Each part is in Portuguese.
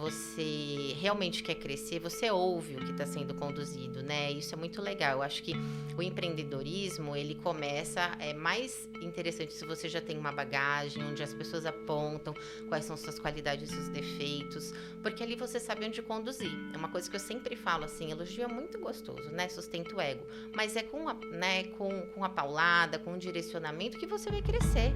você realmente quer crescer, você ouve o que está sendo conduzido, né? Isso é muito legal. Eu acho que o empreendedorismo, ele começa, é mais interessante se você já tem uma bagagem, onde as pessoas apontam quais são suas qualidades e seus defeitos, porque ali você sabe onde conduzir. É uma coisa que eu sempre falo, assim, elogio é muito gostoso, né? Sustenta o ego. Mas é com a paulada, com o direcionamento que você vai crescer.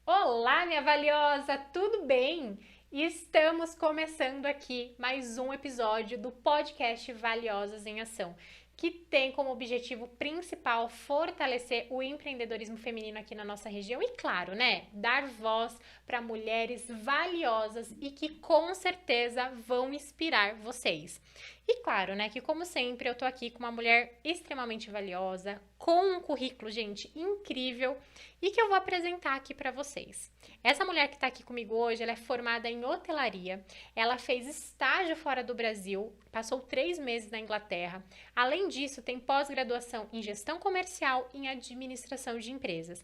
Olá, minha valiosa, tudo bem? Estamos começando aqui mais um episódio do podcast Valiosas em Ação, que tem como objetivo principal fortalecer o empreendedorismo feminino aqui na nossa região e, claro, né, dar voz para mulheres valiosas e que com certeza vão inspirar vocês. E claro, né, que como sempre eu tô aqui com uma mulher extremamente valiosa, com um currículo, gente, incrível e que eu vou apresentar aqui para vocês. Essa mulher que está aqui comigo hoje, ela é formada em hotelaria, ela fez estágio fora do Brasil, passou 3 meses na Inglaterra. Além disso, tem pós-graduação em gestão comercial e em administração de empresas.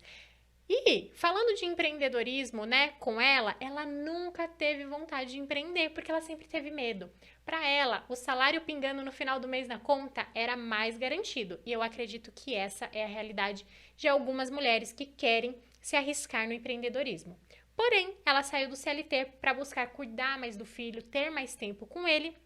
E falando de empreendedorismo, né, com ela nunca teve vontade de empreender porque ela sempre teve medo. Para ela, o salário pingando no final do mês na conta era mais garantido. E eu acredito que essa é a realidade de algumas mulheres que querem se arriscar no empreendedorismo. Porém, ela saiu do CLT para buscar cuidar mais do filho, ter mais tempo com ele.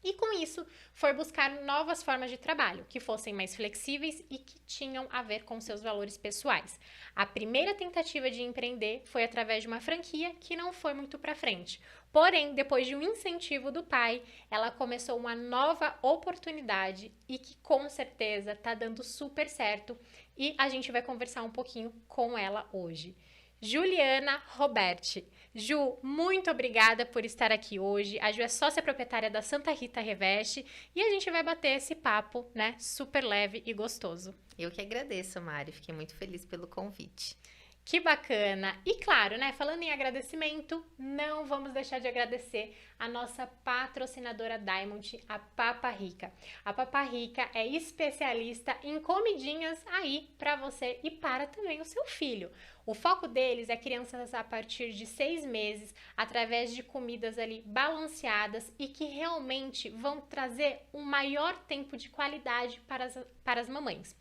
E com isso, foi buscar novas formas de trabalho, que fossem mais flexíveis e que tinham a ver com seus valores pessoais. A primeira tentativa de empreender foi através de uma franquia que não foi muito para frente. Porém, depois de um incentivo do pai, ela começou uma nova oportunidade e que com certeza está dando super certo. E a gente vai conversar um pouquinho com ela hoje. Juliana Roberti. Ju, muito obrigada por estar aqui hoje. A Ju é sócia proprietária da Santa Rita Reveste e a gente vai bater esse papo, né, super leve e gostoso. Eu que agradeço, Mari. Fiquei muito feliz pelo convite. Que bacana! E claro, né, falando em agradecimento, não vamos deixar de agradecer a nossa patrocinadora Diamond, a Papa Rica. A Papa Rica é especialista em comidinhas aí para você e para também o seu filho. O foco deles é crianças a partir de 6 meses, através de comidas ali balanceadas e que realmente vão trazer um maior tempo de qualidade para as mamães.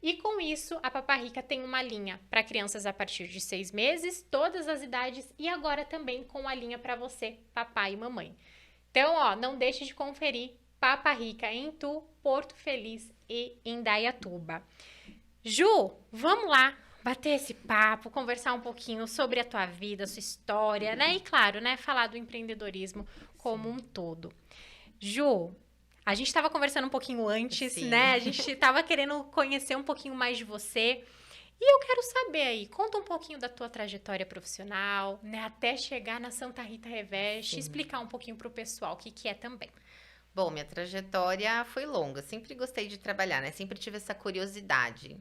E com isso, a Papa Rica tem uma linha para crianças a partir de 6 meses, todas as idades, e agora também com a linha para você, papai e mamãe. Então, ó, não deixe de conferir Papa Rica em Itu, Porto Feliz e Indaiatuba. Ju, vamos lá bater esse papo, conversar um pouquinho sobre a tua vida, a sua história, né? E claro, né, falar do empreendedorismo como um todo. Ju, a gente estava conversando um pouquinho antes, Sim. né? A gente estava querendo conhecer um pouquinho mais de você. E eu quero saber aí, conta um pouquinho da tua trajetória profissional, né? Até chegar na Santa Rita Reveste, explicar um pouquinho para o pessoal o que é também. Bom, minha trajetória foi longa. Sempre gostei de trabalhar, né? Sempre tive essa curiosidade.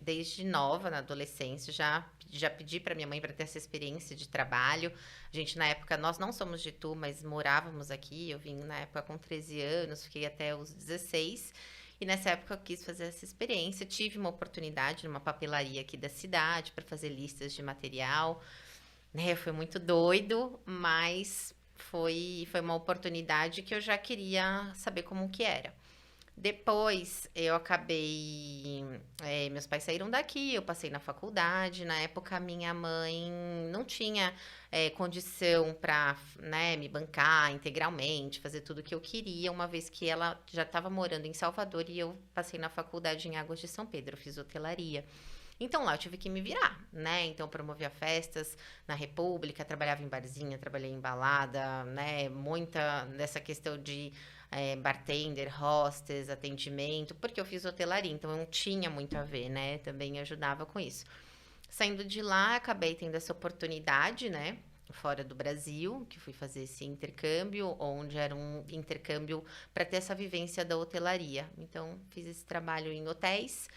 Desde nova, na adolescência, já pedi para minha mãe para ter essa experiência de trabalho. A gente, na época, nós não somos de Itu, mas morávamos aqui. Eu vim, na época, com 13 anos, fiquei até os 16. E nessa época eu quis fazer essa experiência. Tive uma oportunidade numa papelaria aqui da cidade para fazer listas de material. Né? Foi muito doido, mas foi uma oportunidade que eu já queria saber como que era. Depois eu acabei. Meus pais saíram daqui, eu passei na faculdade. Na época, minha mãe não tinha condição para, né, me bancar integralmente, fazer tudo o que eu queria, uma vez que ela já estava morando em Salvador e eu passei na faculdade em Águas de São Pedro, eu fiz hotelaria. Então lá eu tive que me virar, né? Então promovia festas na República, trabalhava em barzinha, trabalhei em balada, né? Muita dessa questão de bartender, hostess, atendimento, porque eu fiz hotelaria, então eu não tinha muito a ver, né? Também ajudava com isso. Saindo de lá, acabei tendo essa oportunidade, né? Fora do Brasil, que fui fazer esse intercâmbio, onde era um intercâmbio para ter essa vivência da hotelaria. Então, fiz esse trabalho em hotéis.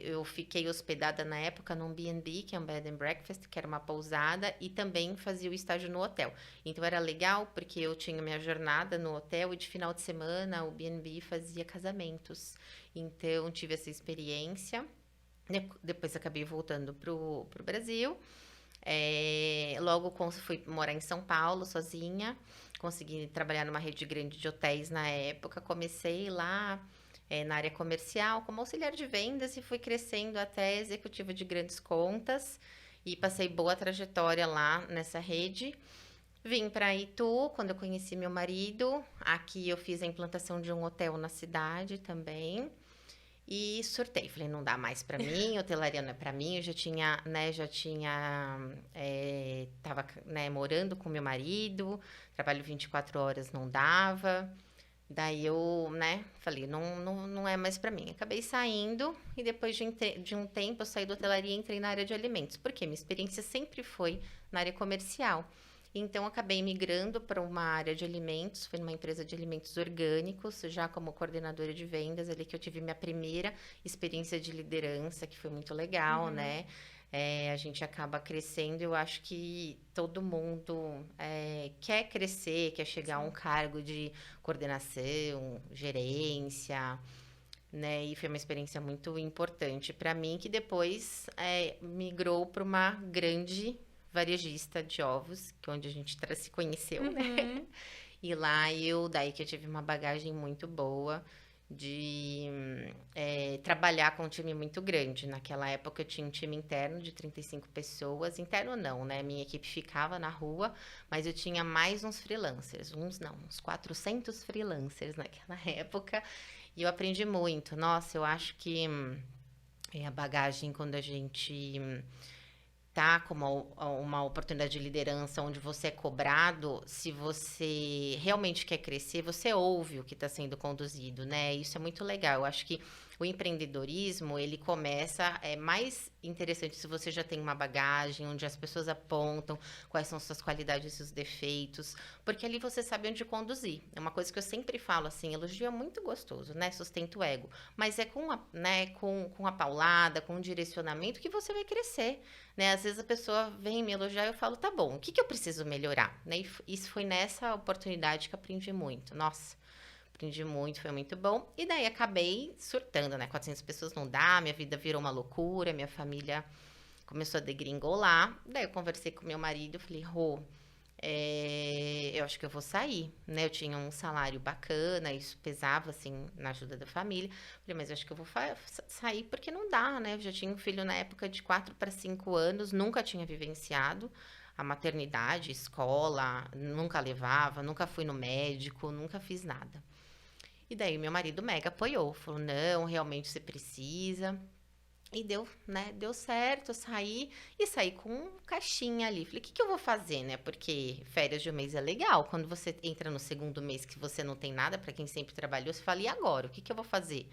Eu fiquei hospedada na época num B&B, que é um bed and breakfast, que era uma pousada, e também fazia o estágio no hotel. Então era legal porque eu tinha minha jornada no hotel e de final de semana o B&B fazia casamentos. Então tive essa experiência. Depois acabei voltando pro Brasil. Logo fui morar em São Paulo sozinha. Consegui trabalhar numa rede grande de hotéis na época. Comecei lá na área comercial como auxiliar de vendas e fui crescendo até executiva de grandes contas. E passei boa trajetória lá nessa rede. Vim para Itu quando eu conheci meu marido. Aqui eu fiz a implantação de um hotel na cidade também. E surtei, falei, não dá mais para mim, hotelaria não é para mim. Eu tava, né, morando com meu marido, trabalho 24 horas não dava. Daí eu, né, falei, não é mais para mim. Acabei saindo e depois de um tempo eu saí da hotelaria e entrei na área de alimentos. Porque minha experiência sempre foi na área comercial. Então, acabei migrando para uma área de alimentos, foi numa empresa de alimentos orgânicos, já como coordenadora de vendas, ali que eu tive minha primeira experiência de liderança, que foi muito legal, né? A gente acaba crescendo, eu acho que todo mundo quer crescer, quer chegar a um cargo de coordenação, gerência, né? E foi uma experiência muito importante para mim, que depois migrou para uma grande varejista de ovos, que é onde a gente se conheceu, né? E lá daí que eu tive uma bagagem muito boa de trabalhar com um time muito grande. Naquela época eu tinha um time interno de 35 pessoas. Interno não, né? Minha equipe ficava na rua, mas eu tinha mais uns freelancers. Uns 400 freelancers naquela época. E eu aprendi muito. Nossa, eu acho que a bagagem quando a gente tá com uma oportunidade de liderança onde você é cobrado, se você realmente quer crescer, você ouve o que está sendo conduzido, né? Isso é muito legal. Eu acho que o empreendedorismo, ele começa, mais interessante se você já tem uma bagagem, onde as pessoas apontam quais são suas qualidades e seus defeitos, porque ali você sabe onde conduzir. É uma coisa que eu sempre falo, assim, elogio é muito gostoso, né? Sustenta o ego. Mas é com a paulada, com o direcionamento que você vai crescer, né? Às vezes a pessoa vem me elogiar e eu falo, tá bom, o que eu preciso melhorar? Né? E isso foi nessa oportunidade que eu aprendi muito. Nossa, aprendi muito, foi muito bom. E daí acabei surtando, né? 400 pessoas não dá, minha vida virou uma loucura, minha família começou a degringolar. Daí eu conversei com meu marido, falei, Rô, eu acho que eu vou sair, né? Eu tinha um salário bacana, isso pesava, assim, na ajuda da família. Falei, mas eu acho que eu vou sair porque não dá, né? Eu já tinha um filho na época de 4 para 5 anos, nunca tinha vivenciado a maternidade, escola, nunca levava, nunca fui no médico, nunca fiz nada. E daí meu marido mega apoiou, falou, não, realmente você precisa. E deu, né? Deu certo, eu saí com caixinha ali. Falei, o que eu vou fazer, né? Porque férias de um mês é legal. Quando você entra no segundo mês que você não tem nada, para quem sempre trabalhou, você fala, e agora? O que eu vou fazer?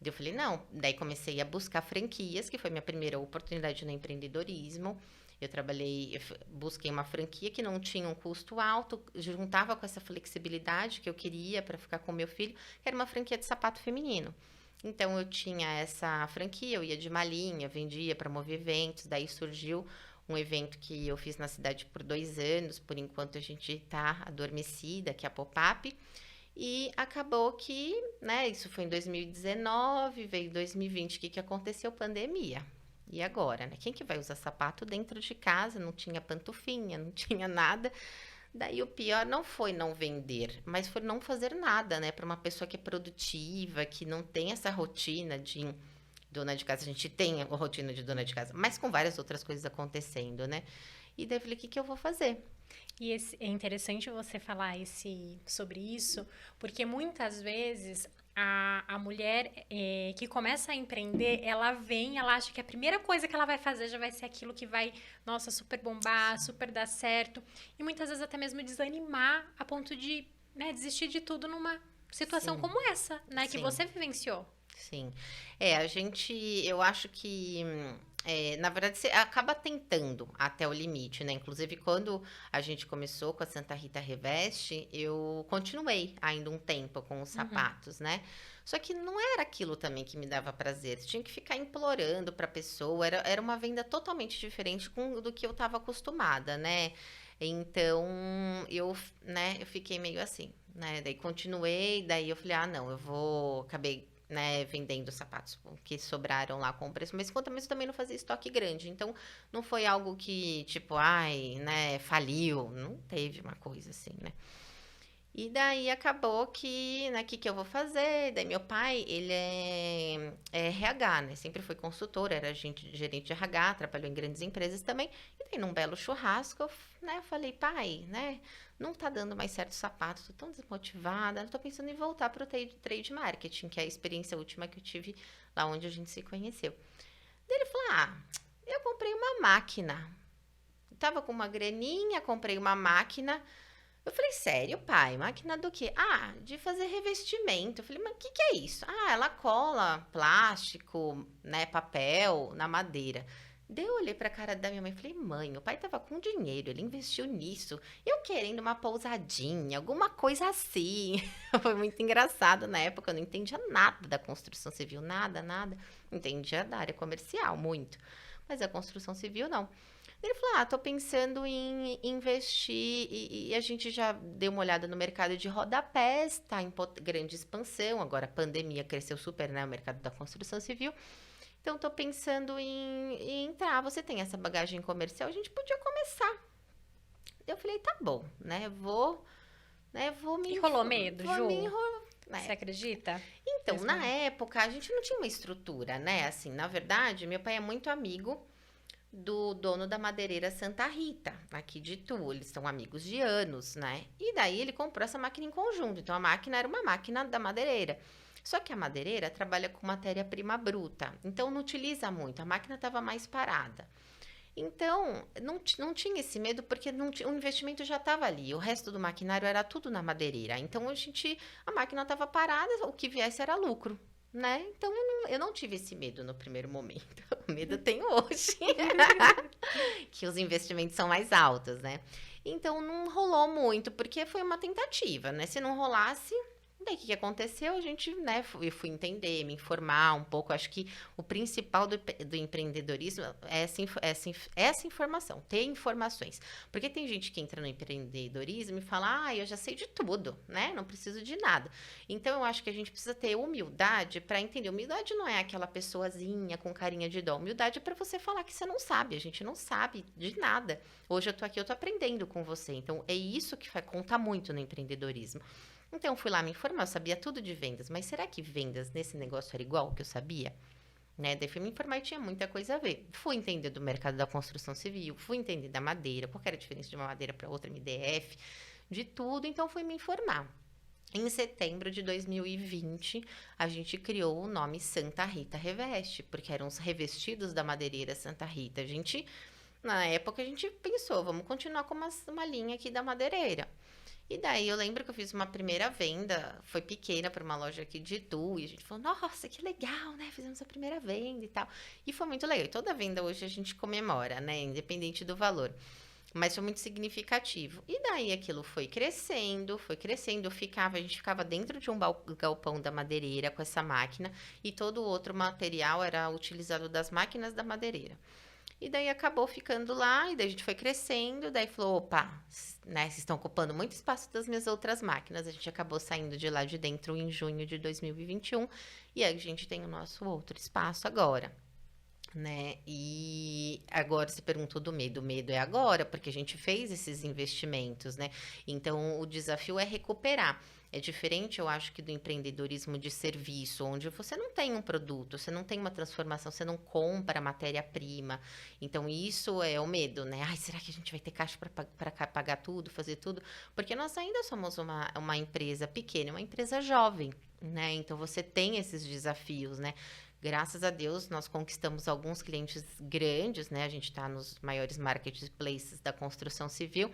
Daí eu falei, não. Daí comecei a buscar franquias, que foi minha primeira oportunidade no empreendedorismo. Eu busquei uma franquia que não tinha um custo alto, juntava com essa flexibilidade que eu queria para ficar com meu filho, que era uma franquia de sapato feminino. Então, eu tinha essa franquia, eu ia de malinha, vendia, promovia eventos. Daí surgiu um evento que eu fiz na cidade por 2 anos. Por enquanto, a gente está adormecida, que é a Pop-Up. E acabou que, né, isso foi em 2019, veio 2020, o que aconteceu? Pandemia. E agora, né? Quem que vai usar sapato dentro de casa? Não tinha pantufinha, não tinha nada. Daí o pior não foi não vender, mas foi não fazer nada, né? Para uma pessoa que é produtiva, que não tem essa rotina de dona de casa. A gente tem a rotina de dona de casa, mas com várias outras coisas acontecendo, né? E daí eu falei, o que eu vou fazer? E é interessante você falar sobre isso, porque muitas vezes a mulher que começa a empreender, ela acha que a primeira coisa que ela vai fazer já vai ser aquilo que vai, nossa, super bombar, super dar certo. E muitas vezes até mesmo desanimar a ponto de, né, desistir de tudo numa situação Sim. como essa, né, que Sim. você vivenciou. Sim. Eu acho que, na verdade, você acaba tentando até o limite, né? Inclusive, quando a gente começou com a Santa Rita Reveste, eu continuei ainda um tempo com os sapatos, né? Só que não era aquilo também que me dava prazer. Você tinha que ficar implorando para a pessoa. Era uma venda totalmente diferente do que eu estava acostumada, né? Então, eu fiquei meio assim, né? Daí continuei, daí eu falei, não, acabei né, vendendo sapatos que sobraram lá com o preço mais em conta, mas eu também não fazia estoque grande. Então, não foi algo que, tipo, ai, né, faliu. Não teve uma coisa assim, né? E daí acabou que, né, que eu vou fazer? Daí meu pai, ele é RH, né? Sempre foi consultor, era gerente de RH, trabalhou em grandes empresas também. E daí num belo churrasco, né, eu falei, pai, né, não tá dando mais certo o sapato, tô tão desmotivada, tô pensando em voltar pro trade marketing, que é a experiência última que eu tive lá onde a gente se conheceu. Daí ele falou, eu comprei uma máquina. Tava com uma graninha, comprei uma máquina. Eu falei, sério, pai? Máquina do quê? De fazer revestimento. Eu falei, mas o que é isso? Ela cola plástico, né, papel na madeira. Daí eu olhei pra cara da minha mãe e falei, mãe, o pai tava com dinheiro, ele investiu nisso. Eu querendo uma pousadinha, alguma coisa assim. Foi muito engraçado na época, eu não entendia nada da construção civil, nada. Entendia da área comercial, muito. Mas a construção civil, não. Ele falou, tô pensando em investir e a gente já deu uma olhada no mercado de rodapés, tá em grande expansão, agora a pandemia cresceu super, né, o mercado da construção civil. Então, tô pensando em entrar, você tem essa bagagem comercial, a gente podia começar. Eu falei, tá bom, né, vou me... E rolou medo, vou Ju? me enrolar. Você acredita? Então, na época, a gente não tinha uma estrutura, né, assim, na verdade, meu pai é muito amigo do dono da madeireira Santa Rita, aqui de Itu. Eles são amigos de anos, né? E daí ele comprou essa máquina em conjunto. Então a máquina era uma máquina da madeireira. Só que a madeireira trabalha com matéria-prima bruta, então não utiliza muito. A máquina estava mais parada. Então, não tinha esse medo, porque o investimento já estava ali. O resto do maquinário era tudo na madeireira. Então, a máquina estava parada, o que viesse era lucro, né? Então, eu não tive esse medo no primeiro momento. O medo eu tenho hoje, que os investimentos são mais altos, né? Então, não rolou muito, porque foi uma tentativa, né? Se não rolasse... Daí, o que aconteceu? A gente, né, fui entender, me informar um pouco. Acho que o principal do empreendedorismo é essa informação, ter informações. Porque tem gente que entra no empreendedorismo e fala, eu já sei de tudo, né? Não preciso de nada. Então, eu acho que a gente precisa ter humildade para entender. Humildade não é aquela pessoazinha com carinha de dó. Humildade é para você falar que você não sabe. A gente não sabe de nada. Hoje eu tô aqui, eu tô aprendendo com você. Então, é isso que conta muito no empreendedorismo. Então, fui lá me informar, eu sabia tudo de vendas, mas será que vendas nesse negócio era igual ao que eu sabia? Né? Daí fui me informar e tinha muita coisa a ver. Fui entender do mercado da construção civil, fui entender da madeira, qual era a diferença de uma madeira para outra, MDF, de tudo, então fui me informar. Em setembro de 2020, a gente criou o nome Santa Rita Reveste, porque eram os revestidos da madeireira Santa Rita. Na época, a gente pensou, vamos continuar com uma linha aqui da madeireira. E daí eu lembro que eu fiz uma primeira venda, foi pequena para uma loja aqui de Itu, e a gente falou, nossa, que legal, né? Fizemos a primeira venda e tal. E foi muito legal. E toda venda hoje a gente comemora, né? Independente do valor. Mas foi muito significativo. E daí aquilo foi crescendo. A gente ficava dentro de um galpão da madeireira com essa máquina, e todo o outro material era utilizado das máquinas da madeireira. E daí acabou ficando lá, e daí a gente foi crescendo, daí falou, opa, né, vocês estão ocupando muito espaço das minhas outras máquinas. A gente acabou saindo de lá de dentro em junho de 2021, e aí a gente tem o nosso outro espaço agora, né? E agora você perguntou do medo. O medo é agora, porque a gente fez esses investimentos, né? Então, o desafio é recuperar. É diferente, eu acho, que do empreendedorismo de serviço, onde você não tem um produto, você não tem uma transformação, você não compra matéria-prima. Então, isso é o medo, né? Será que a gente vai ter caixa para pagar tudo, fazer tudo? Porque nós ainda somos uma empresa pequena, uma empresa jovem, né? Então, você tem esses desafios, né? Graças a Deus, nós conquistamos alguns clientes grandes, né? A gente está nos maiores marketplaces da construção civil,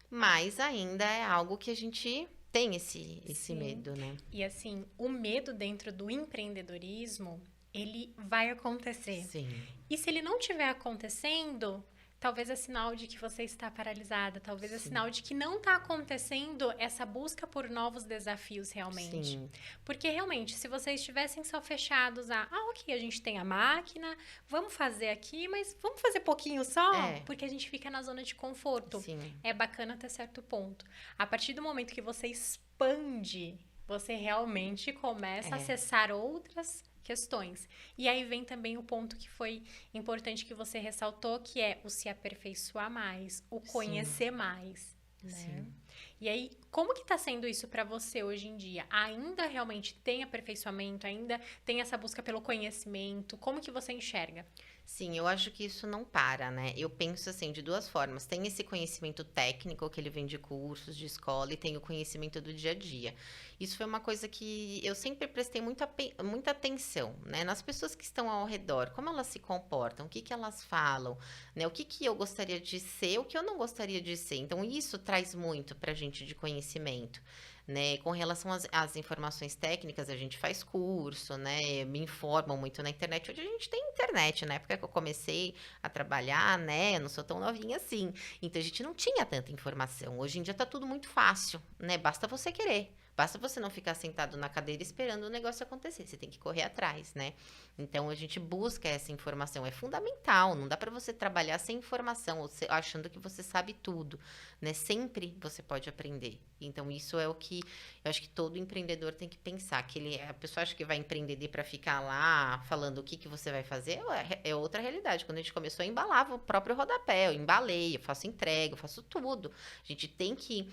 mas ainda é algo que a gente tem esse medo, né? E assim, o medo dentro do empreendedorismo, ele vai acontecer. Sim. E se ele não estiver acontecendo, talvez é sinal de que você está paralisada, talvez é sinal de que não está acontecendo essa busca por novos desafios realmente. Sim. Porque realmente, se vocês estivessem só fechados ok, a gente tem a máquina, vamos fazer aqui, mas vamos fazer pouquinho só, porque a gente fica na zona de conforto. Sim. É bacana até certo ponto. A partir do momento que você expande, você realmente começa a acessar outras questões. E aí vem também o ponto que foi importante que você ressaltou, que é o se aperfeiçoar mais, o conhecer mais, né? Sim. E aí, como que tá sendo isso para você hoje em dia? Ainda realmente tem aperfeiçoamento? Ainda tem essa busca pelo conhecimento? Como que você enxerga? Sim, eu acho que isso não para, né? Eu penso assim, de duas formas. Tem esse conhecimento técnico que ele vem de cursos, de escola, e tem o conhecimento do dia a dia. Isso foi uma coisa que eu sempre prestei muita atenção, né? Nas pessoas que estão ao redor, como elas se comportam, o que que elas falam, né? O que que eu gostaria de ser, o que eu não gostaria de ser. Então, isso traz muito pra gente de conhecimento. Né, com relação às informações técnicas, a gente faz curso, né? Me informam muito na internet. Hoje a gente tem internet, na época que eu comecei a trabalhar, né? Eu não sou tão novinha assim. Então a gente não tinha tanta informação. Hoje em dia tá tudo muito fácil, né? Basta você querer. Basta você não ficar sentado na cadeira esperando o negócio acontecer. Você tem que correr atrás, né? Então a gente busca essa informação. É fundamental. Não dá para você trabalhar sem informação, ou achando que você sabe tudo, né? Sempre você pode aprender. Então isso é o que eu acho que todo empreendedor tem que pensar. A pessoa acha que vai empreender para ficar lá falando o que que você vai fazer. É outra realidade. Quando a gente começou, eu embalava o próprio rodapé. Eu embalei, eu faço entrega, eu faço tudo. A gente tem que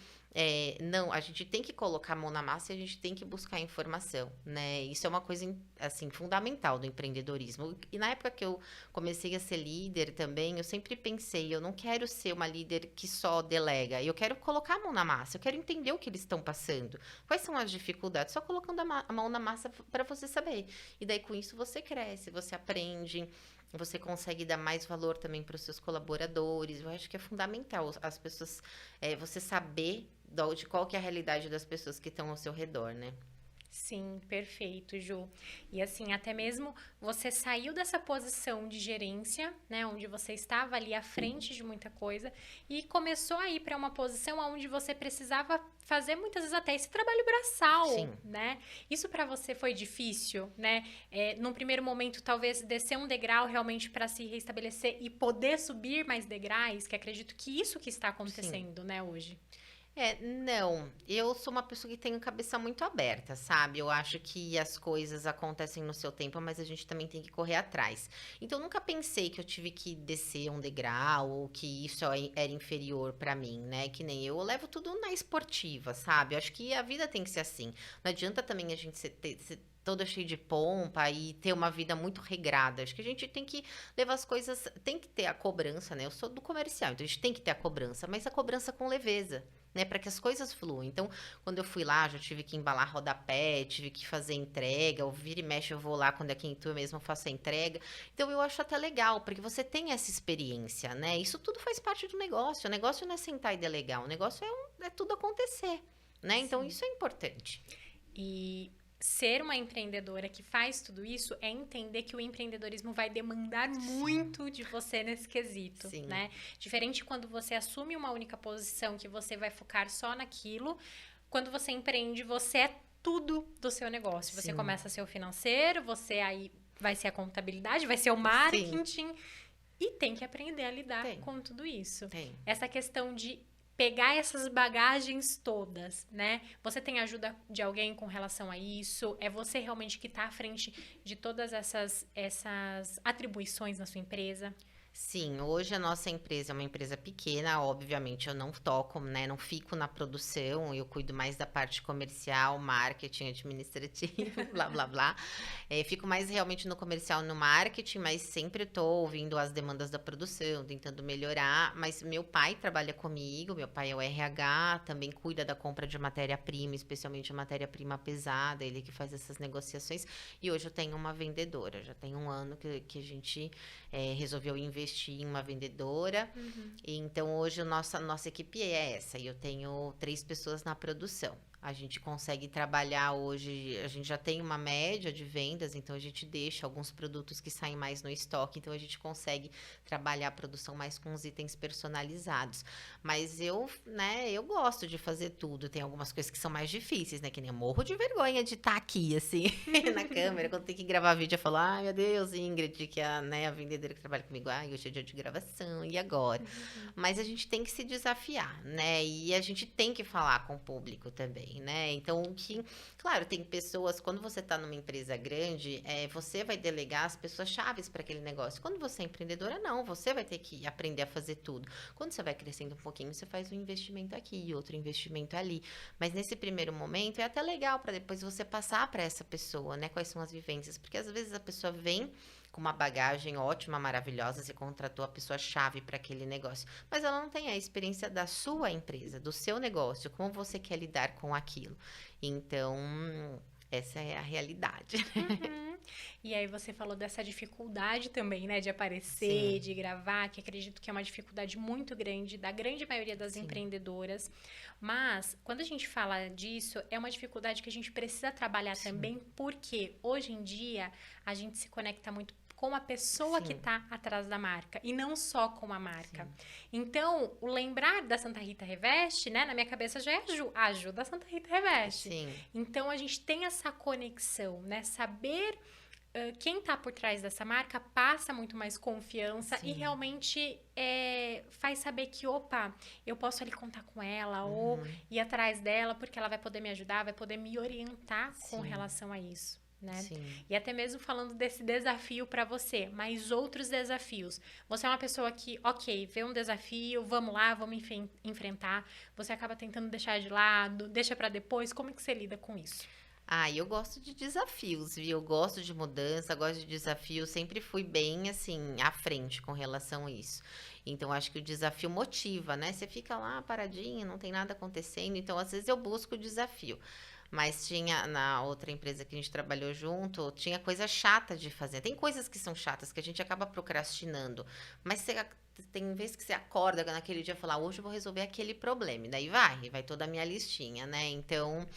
a gente tem que colocar a mão na massa e a gente tem que buscar informação, né? Isso é uma coisa, assim, fundamental do empreendedorismo. E na época que eu comecei a ser líder também, eu sempre pensei, eu não quero ser uma líder que só delega, eu quero colocar a mão na massa, eu quero entender o que eles estão passando. Quais são as dificuldades? Só colocando a mão na massa para você saber. E daí, com isso, você cresce, você aprende. Você consegue dar mais valor também para os seus colaboradores. Eu acho que é fundamental as pessoas, você saber de qual que é a realidade das pessoas que estão ao seu redor, né? Sim, perfeito, Ju. E assim, até mesmo você saiu dessa posição de gerência, né, onde você estava ali à frente de muita coisa e começou a ir para uma posição onde você precisava fazer muitas vezes até esse trabalho braçal, Sim. né? Isso para você foi difícil, né? Num primeiro momento, talvez descer um degrau realmente para se restabelecer e poder subir mais degraus, que acredito que isso que está acontecendo, né, hoje. Não, eu sou uma pessoa que tem a cabeça muito aberta, sabe? Eu acho que as coisas acontecem no seu tempo, mas a gente também tem que correr atrás. Então, eu nunca pensei que eu tive que descer um degrau ou que isso era inferior pra mim, né? Que nem eu levo tudo na esportiva, sabe? Eu acho que a vida tem que ser assim. Não adianta também a gente ser toda cheia de pompa e ter uma vida muito regrada. Acho que a gente tem que levar as coisas, tem que ter a cobrança, né? Eu sou do comercial, então a gente tem que ter a cobrança, mas a cobrança com leveza. Né, para que as coisas fluam. Então, quando eu fui lá, já tive que embalar rodapé, tive que fazer entrega, ou vira e mexe eu vou lá quando é quinto eu mesmo faço a entrega. Então, eu acho até legal, porque você tem essa experiência, né? Isso tudo faz parte do negócio. O negócio não é sentar e delegar, o negócio é tudo acontecer, né? Então, isso é importante. E ser uma empreendedora que faz tudo isso é entender que o empreendedorismo vai demandar muito de você nesse quesito, Sim. né? Diferente quando você assume uma única posição que você vai focar só naquilo, quando você empreende, você é tudo do seu negócio. Você Sim. começa a ser o financeiro, você aí vai ser a contabilidade, vai ser o marketing e tem que aprender a lidar com tudo isso. Essa questão de pegar essas bagagens todas, né? Você tem ajuda de alguém com relação a isso? É você realmente que está à frente de todas essas atribuições na sua empresa? Sim, hoje a nossa empresa é uma empresa pequena, obviamente eu não toco, né, não fico na produção, eu cuido mais da parte comercial, marketing, administrativo, blá, blá, blá. Fico mais realmente no comercial, no marketing, mas sempre estou ouvindo as demandas da produção, tentando melhorar, mas meu pai trabalha comigo, meu pai é o RH, também cuida da compra de matéria-prima, especialmente a matéria-prima pesada, ele que faz essas negociações, e hoje eu tenho uma vendedora, já tem um ano que a gente resolveu investir em uma vendedora. E então hoje a nossa equipe é essa. E eu tenho 3 pessoas na produção. A gente consegue trabalhar hoje, a gente já tem uma média de vendas, então a gente deixa alguns produtos que saem mais no estoque, então a gente consegue trabalhar a produção mais com os itens personalizados. Mas eu gosto de fazer tudo, tem algumas coisas que são mais difíceis, né? Que nem eu morro de vergonha de estar aqui, assim, na câmera, quando tem que gravar vídeo, eu falo, ai meu Deus, Ingrid, que é a vendedora que trabalha comigo, hoje é dia de gravação, e agora? Mas a gente tem que se desafiar, né? E a gente tem que falar com o público também. também, né? Então, claro, tem pessoas, quando você está numa empresa grande, você vai delegar as pessoas chaves para aquele negócio. Quando você é empreendedora, não, você vai ter que aprender a fazer tudo. Quando você vai crescendo um pouquinho, você faz um investimento aqui, outro investimento ali. Mas nesse primeiro momento, é até legal para depois você passar para essa pessoa, né? Quais são as vivências, porque às vezes a pessoa vem com uma bagagem ótima, maravilhosa, você contratou a pessoa-chave para aquele negócio, mas ela não tem a experiência da sua empresa, do seu negócio, como você quer lidar com aquilo. Então, essa é a realidade. Uhum. E aí você falou dessa dificuldade também, né, de aparecer, Sim. de gravar, que acredito que é uma dificuldade muito grande da grande maioria das Sim. empreendedoras. Mas quando a gente fala disso, é uma dificuldade que a gente precisa trabalhar Sim. também, porque hoje em dia a gente se conecta muito com a pessoa que Sim. está atrás da marca e não só com a marca. Sim. Então, o lembrar da Santa Rita Reveste, né, na minha cabeça já é a Ju da Santa Rita Reveste. Sim. Então, a gente tem essa conexão, né? Saber quem tá por trás dessa marca passa muito mais confiança e Sim. realmente faz saber que, opa, eu posso ali contar com ela ou ir atrás dela, porque ela vai poder me ajudar, vai poder me orientar com Sim. relação a isso. Né? Sim. E até mesmo falando desse desafio para você, mas outros desafios. Você é uma pessoa que, ok, vê um desafio, vamos lá, vamos enfrentar. Você acaba tentando deixar de lado, deixa para depois. Como é que você lida com isso? Eu gosto de desafios, viu? Eu gosto de mudança, gosto de desafios. Sempre fui bem, assim, à frente com relação a isso. Então, acho que o desafio motiva, né? Você fica lá paradinha, não tem nada acontecendo. Então, às vezes eu busco o desafio. Mas tinha, na outra empresa que a gente trabalhou junto, tinha coisa chata de fazer. Tem coisas que são chatas, que a gente acaba procrastinando. Mas tem vezes que você acorda naquele dia e fala, hoje eu vou resolver aquele problema. E daí vai toda a minha listinha, né? Então,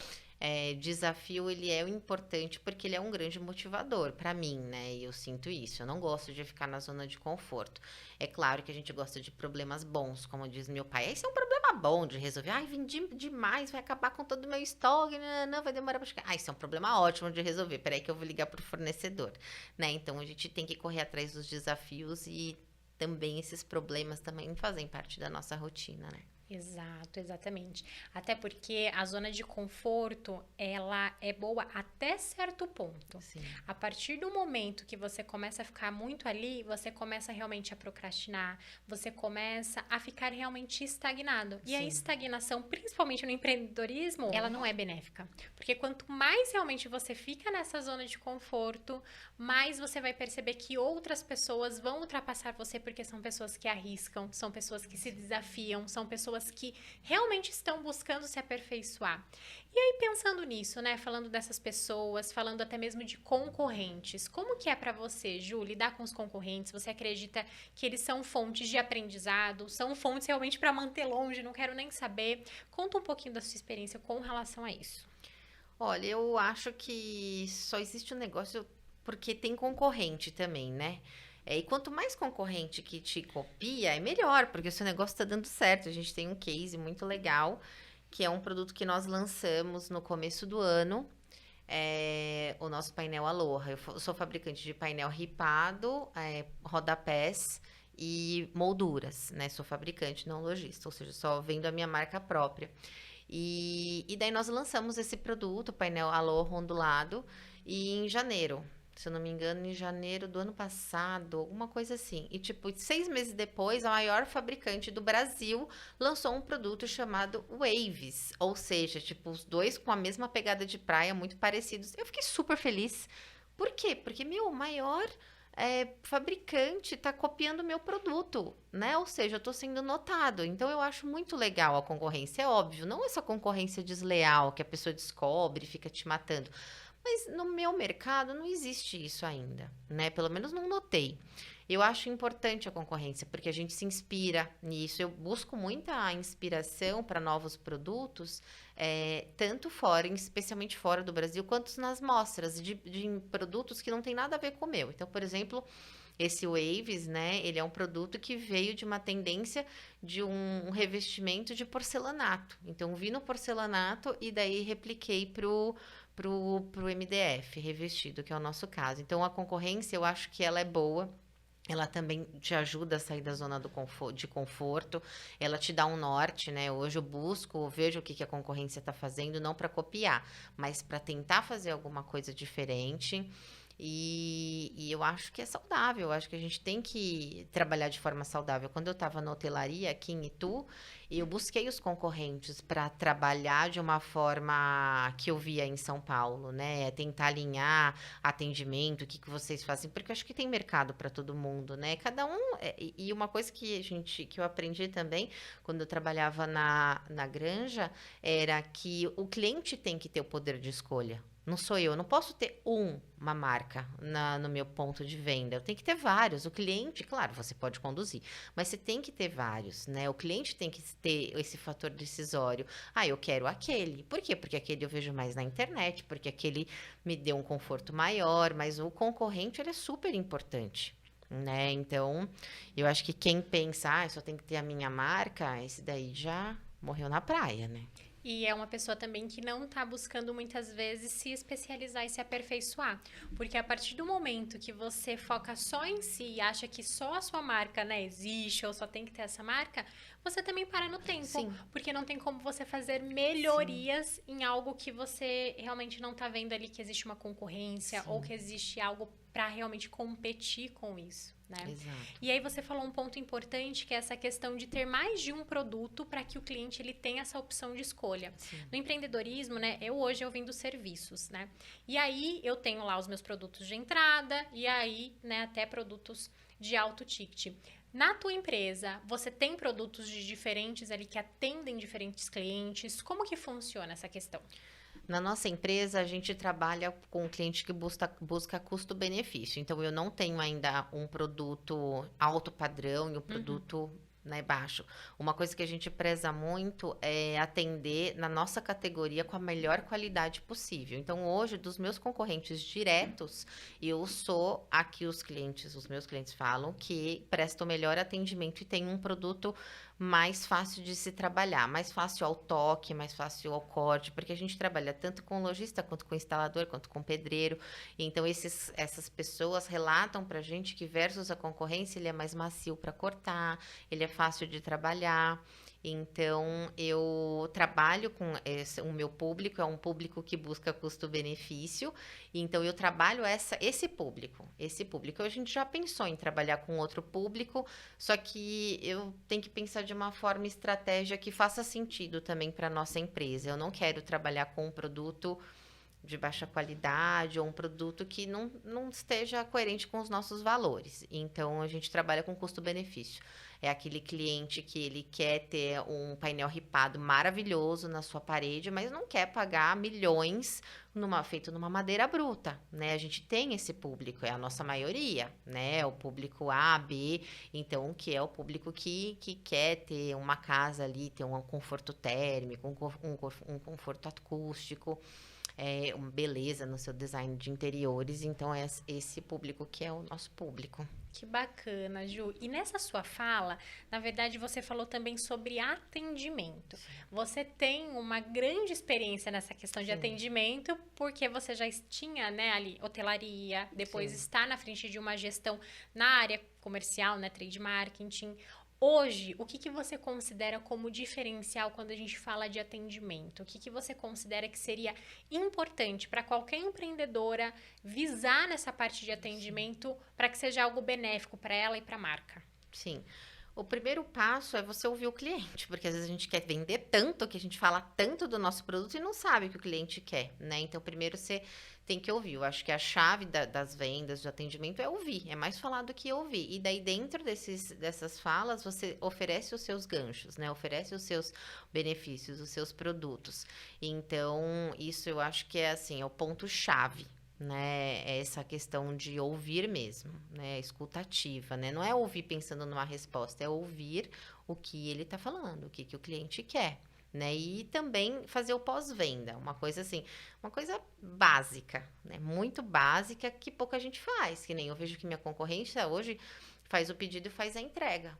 desafio, ele é importante porque ele é um grande motivador para mim, né? E eu sinto isso. Eu não gosto de ficar na zona de conforto. É claro que a gente gosta de problemas bons, como diz meu pai. Esse é um problema bom de resolver. Ai, vendi demais, vai acabar com todo o meu estoque, não, vai demorar para chegar. Isso é um problema ótimo de resolver. Peraí que eu vou ligar pro fornecedor, né? Então, a gente tem que correr atrás dos desafios e também esses problemas também fazem parte da nossa rotina, né? Exato, exatamente. Até porque a zona de conforto, ela é boa até certo ponto. Sim. A partir do momento que você começa a ficar muito ali, você começa realmente a procrastinar, você começa a ficar realmente estagnado. E a Sim. estagnação, principalmente no empreendedorismo, ela não é benéfica. Porque quanto mais realmente você fica nessa zona de conforto, mais você vai perceber que outras pessoas vão ultrapassar você, porque são pessoas que arriscam, são pessoas que se desafiam, são pessoas que realmente estão buscando se aperfeiçoar. E aí, pensando nisso, né, falando dessas pessoas, falando até mesmo de concorrentes, como que é para você, Ju, lidar com os concorrentes? Você acredita que eles são fontes de aprendizado, são fontes realmente para manter longe, não quero nem saber. Conta um pouquinho da sua experiência com relação a isso. Olha, eu acho que só existe um negócio porque tem concorrente também, né? E quanto mais concorrente que te copia, é melhor, porque o seu negócio está dando certo. A gente tem um case muito legal, que é um produto que nós lançamos no começo do ano, o nosso painel Aloha. Eu sou fabricante de painel ripado, rodapés e molduras, né? Sou fabricante, não lojista, ou seja, só vendo a minha marca própria. E daí nós lançamos esse produto, o painel Aloha ondulado, e em janeiro. Se eu não me engano, em janeiro do ano passado, alguma coisa assim. E, 6 meses depois, a maior fabricante do Brasil lançou um produto chamado Waves. Ou seja, os dois com a mesma pegada de praia, muito parecidos. Eu fiquei super feliz. Por quê? Porque, o maior fabricante está copiando o meu produto, né? Ou seja, eu estou sendo notado. Então, eu acho muito legal a concorrência. É óbvio, não essa concorrência desleal que a pessoa descobre e fica te matando. Mas no meu mercado não existe isso ainda, né? Pelo menos não notei. Eu acho importante a concorrência, porque a gente se inspira nisso. Eu busco muita inspiração para novos produtos, tanto fora, especialmente fora do Brasil, quanto nas mostras de produtos que não tem nada a ver com o meu. Então, por exemplo, esse Waves, né? Ele é um produto que veio de uma tendência de um revestimento de porcelanato. Então, vi no porcelanato e daí repliquei pro MDF revestido, que é o nosso caso. Então, a concorrência, eu acho que ela é boa. Ela também te ajuda a sair da zona de conforto, ela te dá um norte, né? Hoje eu busco, vejo o que a concorrência está fazendo, não para copiar, mas para tentar fazer alguma coisa diferente. E eu acho que é saudável, eu acho que a gente tem que trabalhar de forma saudável. Quando eu estava na hotelaria aqui em Itu, eu busquei os concorrentes para trabalhar de uma forma que eu via em São Paulo, né? Tentar alinhar atendimento, o que vocês fazem, porque eu acho que tem mercado para todo mundo, né? Cada um. E uma coisa que eu aprendi também quando eu trabalhava na granja era que o cliente tem que ter o poder de escolha. Não sou eu não posso ter uma marca no meu ponto de venda. Eu tenho que ter vários. O cliente, claro, você pode conduzir, mas você tem que ter vários, né? O cliente tem que ter esse fator decisório. Ah, eu quero aquele. Por quê? Porque aquele eu vejo mais na internet, porque aquele me deu um conforto maior, mas o concorrente ele é super importante. Né? Então, eu acho que quem pensa, só tem que ter a minha marca, esse daí já morreu na praia, né? E é uma pessoa também que não está buscando muitas vezes se especializar e se aperfeiçoar. Porque a partir do momento que você foca só em si e acha que só a sua marca, né, existe ou só tem que ter essa marca, você também para no tempo. Sim. Porque não tem como você fazer melhorias em algo que você realmente não está vendo ali que existe uma concorrência ou que existe algo para realmente competir com isso. Né? Exato. E aí você falou um ponto importante que é essa questão de ter mais de um produto para que o cliente ele tenha essa opção de escolha. Sim. No empreendedorismo, né, hoje eu vendo serviços, né? E aí eu tenho lá os meus produtos de entrada e aí, né, até produtos de alto ticket. Na tua empresa, você tem produtos de diferentes ali que atendem diferentes clientes? Como que funciona essa questão? Na nossa empresa, a gente trabalha com um cliente que busca custo-benefício. Então, eu não tenho ainda um produto alto padrão e um produto baixo. Uma coisa que a gente preza muito é atender na nossa categoria com a melhor qualidade possível. Então, hoje, dos meus concorrentes diretos, eu sou a que os meus clientes falam que presta o melhor atendimento e tem um produto mais fácil de se trabalhar, mais fácil ao toque, mais fácil ao corte, porque a gente trabalha tanto com lojista, quanto com instalador, quanto com pedreiro. Então, essas pessoas relatam pra gente que versus a concorrência, ele é mais macio para cortar, ele é fácil de trabalhar. Então, eu trabalho com o meu público, é um público que busca custo-benefício. Então, eu trabalho esse público. Esse público. A gente já pensou em trabalhar com outro público, só que eu tenho que pensar de uma forma estratégia que faça sentido também para a nossa empresa. Eu não quero trabalhar com um produto de baixa qualidade ou um produto que não esteja coerente com os nossos valores. Então, a gente trabalha com custo-benefício. É aquele cliente que ele quer ter um painel ripado maravilhoso na sua parede, mas não quer pagar milhões feito numa madeira bruta, né? A gente tem esse público, é a nossa maioria, né? O público A, B, então, que é o público que quer ter uma casa ali, ter um conforto térmico, um conforto acústico, uma beleza no seu design de interiores. Então, é esse público que é o nosso público. Que bacana, Ju. E nessa sua fala, na verdade, você falou também sobre atendimento. Você tem uma grande experiência nessa questão de atendimento, porque você já tinha, né, ali, hotelaria, depois está na frente de uma gestão na área comercial, né, trade marketing. Hoje, o que você considera como diferencial quando a gente fala de atendimento? O que você considera que seria importante para qualquer empreendedora visar nessa parte de atendimento para que seja algo benéfico para ela e para a marca? Sim. O primeiro passo é você ouvir o cliente, porque às vezes a gente quer vender tanto, que a gente fala tanto do nosso produto e não sabe o que o cliente quer, né? Então, primeiro você tem que ouvir. Eu acho que a chave das vendas, do atendimento é ouvir. É mais falar do que ouvir. E daí, dentro dessas falas, você oferece os seus ganchos, né? Oferece os seus benefícios, os seus produtos. Então, isso eu acho que é, assim, é o ponto-chave, né? É essa questão de ouvir mesmo, né? Escutativa, né? Não é ouvir pensando numa resposta, é ouvir o que ele está falando, o que o cliente quer. Né? E também fazer o pós-venda, uma coisa assim, uma coisa básica, né? Muito básica que pouca gente faz, que nem eu vejo que minha concorrência hoje faz o pedido e faz a entrega.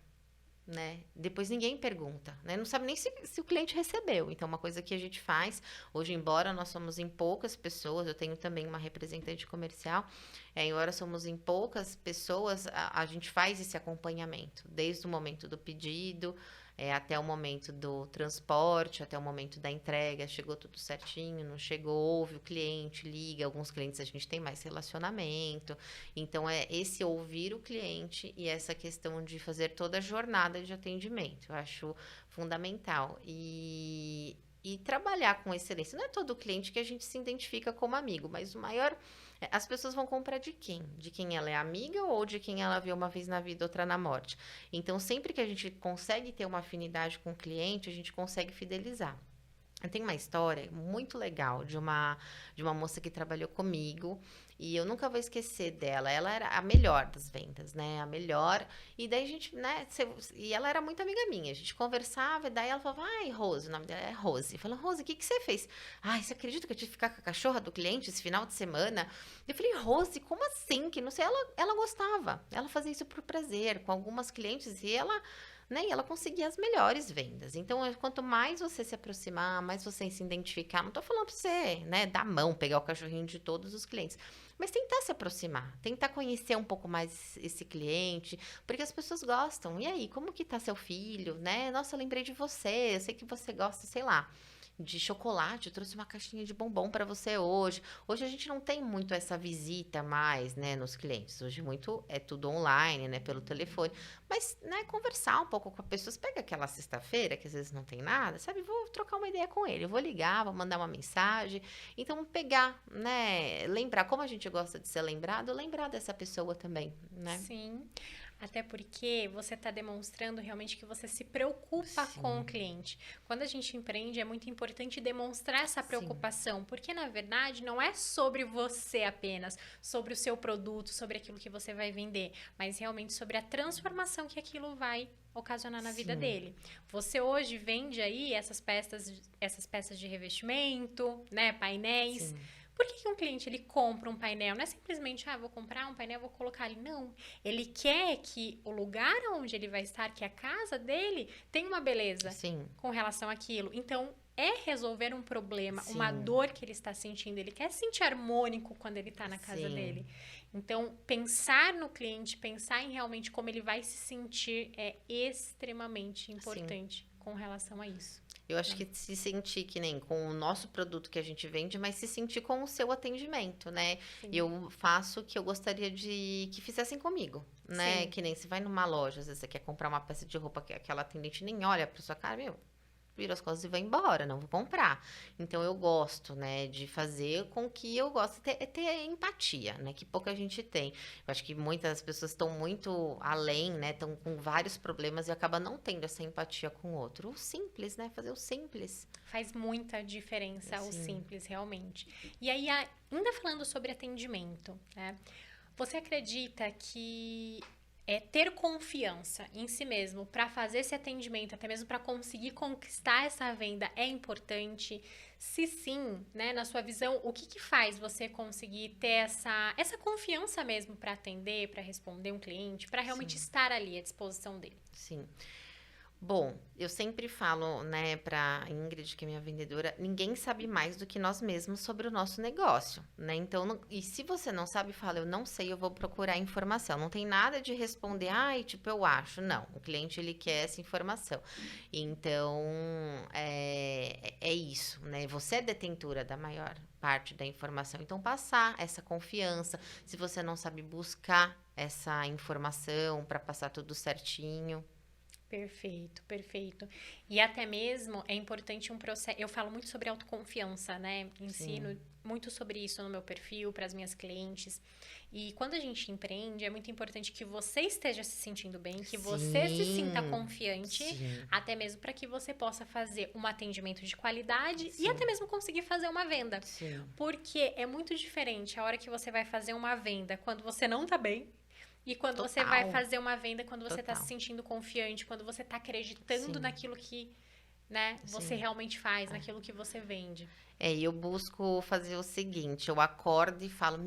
né? Depois ninguém pergunta, né? Não sabe nem se o cliente recebeu. Então, uma coisa que a gente faz, hoje, embora nós somos em poucas pessoas, eu tenho também uma representante comercial, embora somos em poucas pessoas, a gente faz esse acompanhamento, desde o momento do pedido, até o momento do transporte, até o momento da entrega, chegou tudo certinho, não chegou, ouve o cliente, liga, alguns clientes a gente tem mais relacionamento, então é esse ouvir o cliente e essa questão de fazer toda a jornada de atendimento, eu acho fundamental, e trabalhar com excelência, não é todo cliente que a gente se identifica como amigo, mas o maior... As pessoas vão comprar de quem? De quem ela é amiga ou de quem ela vê uma vez na vida, outra na morte? Então, sempre que a gente consegue ter uma afinidade com o cliente, a gente consegue fidelizar. Eu tenho uma história muito legal de uma moça que trabalhou comigo e eu nunca vou esquecer dela. Ela era a melhor das vendas, né? A melhor. E daí a gente, né? E ela era muito amiga minha. A gente conversava e daí ela falava, ai, Rose, o nome dela é Rose. Falou, Rose, o que você fez? Ai, você acredita que eu tive que ficar com a cachorra do cliente esse final de semana? Eu falei, Rose, como assim? Que não sei, ela gostava. Ela fazia isso por prazer com algumas clientes e ela, né? E ela conseguia as melhores vendas. Então, quanto mais você se aproximar, mais você se identificar, não tô falando pra você, né, dar mão, pegar o cachorrinho de todos os clientes, mas tentar se aproximar, tentar conhecer um pouco mais esse cliente, porque as pessoas gostam. E aí, como que tá seu filho, né? Nossa, eu lembrei de você, eu sei que você gosta, sei lá, de chocolate, eu trouxe uma caixinha de bombom para você hoje. Hoje a gente não tem muito essa visita mais, né, nos clientes. Hoje muito é tudo online, né, pelo telefone. Mas, né, conversar um pouco com as pessoas. Pega aquela sexta-feira, que às vezes não tem nada, sabe? Vou trocar uma ideia com ele. Eu vou ligar, vou mandar uma mensagem. Então, pegar, né, lembrar, como a gente gosta de ser lembrado, lembrar dessa pessoa também, né? Sim. Até porque você está demonstrando realmente que você se preocupa Sim. com o cliente. Quando a gente empreende, é muito importante demonstrar essa preocupação, sim, porque na verdade não é sobre você apenas, sobre o seu produto, sobre aquilo que você vai vender, mas realmente sobre a transformação que aquilo vai ocasionar na vida dele. Você hoje vende aí essas peças de revestimento, né, painéis. Sim. Por que um cliente ele compra um painel? Não é simplesmente, vou comprar um painel, vou colocar ali. Não. Ele quer que o lugar onde ele vai estar, que é a casa dele, tenha uma beleza, sim, com relação àquilo. Então, é resolver um problema, sim, uma dor que ele está sentindo. Ele quer se sentir harmônico quando ele está na casa, sim, dele. Então, pensar no cliente, pensar em realmente como ele vai se sentir é extremamente importante, sim, com relação a isso. Eu acho que se sentir que nem com o nosso produto que a gente vende, mas se sentir com o seu atendimento, né? Sim. Eu faço o que eu gostaria de que fizessem comigo, né? Sim. Que nem se vai numa loja, às vezes você quer comprar uma peça de roupa que aquela atendente nem olha pra sua cara, meu, vira as costas e vai embora, não vou comprar. Então, eu gosto, né, de fazer com que eu gosto, ter empatia, né, que pouca gente tem. Eu acho que muitas pessoas estão muito além, né, estão com vários problemas e acaba não tendo essa empatia com o outro. O simples, né, fazer o simples. Faz muita diferença o simples, realmente. E aí, ainda falando sobre atendimento, né, você acredita que ter confiança em si mesmo para fazer esse atendimento, até mesmo para conseguir conquistar essa venda é importante? Se sim, né, na sua visão, o que faz você conseguir ter essa confiança mesmo para atender, para responder um cliente, para realmente, sim, estar ali à disposição dele? Sim. Bom, eu sempre falo, né, pra Ingrid, que é minha vendedora, ninguém sabe mais do que nós mesmos sobre o nosso negócio, né? Então, e se você não sabe, fala, eu não sei, eu vou procurar informação. Não tem nada de responder, tipo, eu acho. Não, o cliente, ele quer essa informação. Então, é isso, né? Você é detentora da maior parte da informação. Então, passar essa confiança, se você não sabe buscar essa informação para passar tudo certinho. Perfeito, perfeito. E até mesmo é importante um processo. Eu falo muito sobre autoconfiança, né? Ensino, sim, muito sobre isso no meu perfil, para as minhas clientes. E quando a gente empreende, é muito importante que você esteja se sentindo bem, que, sim, você se sinta confiante, sim, até mesmo para que você possa fazer um atendimento de qualidade, sim, e até mesmo conseguir fazer uma venda. Sim. Porque é muito diferente a hora que você vai fazer uma venda quando você não tá bem. E quando, total, você vai fazer uma venda, quando você está se sentindo confiante, quando você está acreditando, sim, naquilo que, né, você, sim, realmente faz, naquilo que você vende. E eu busco fazer o seguinte, eu acordo e falo,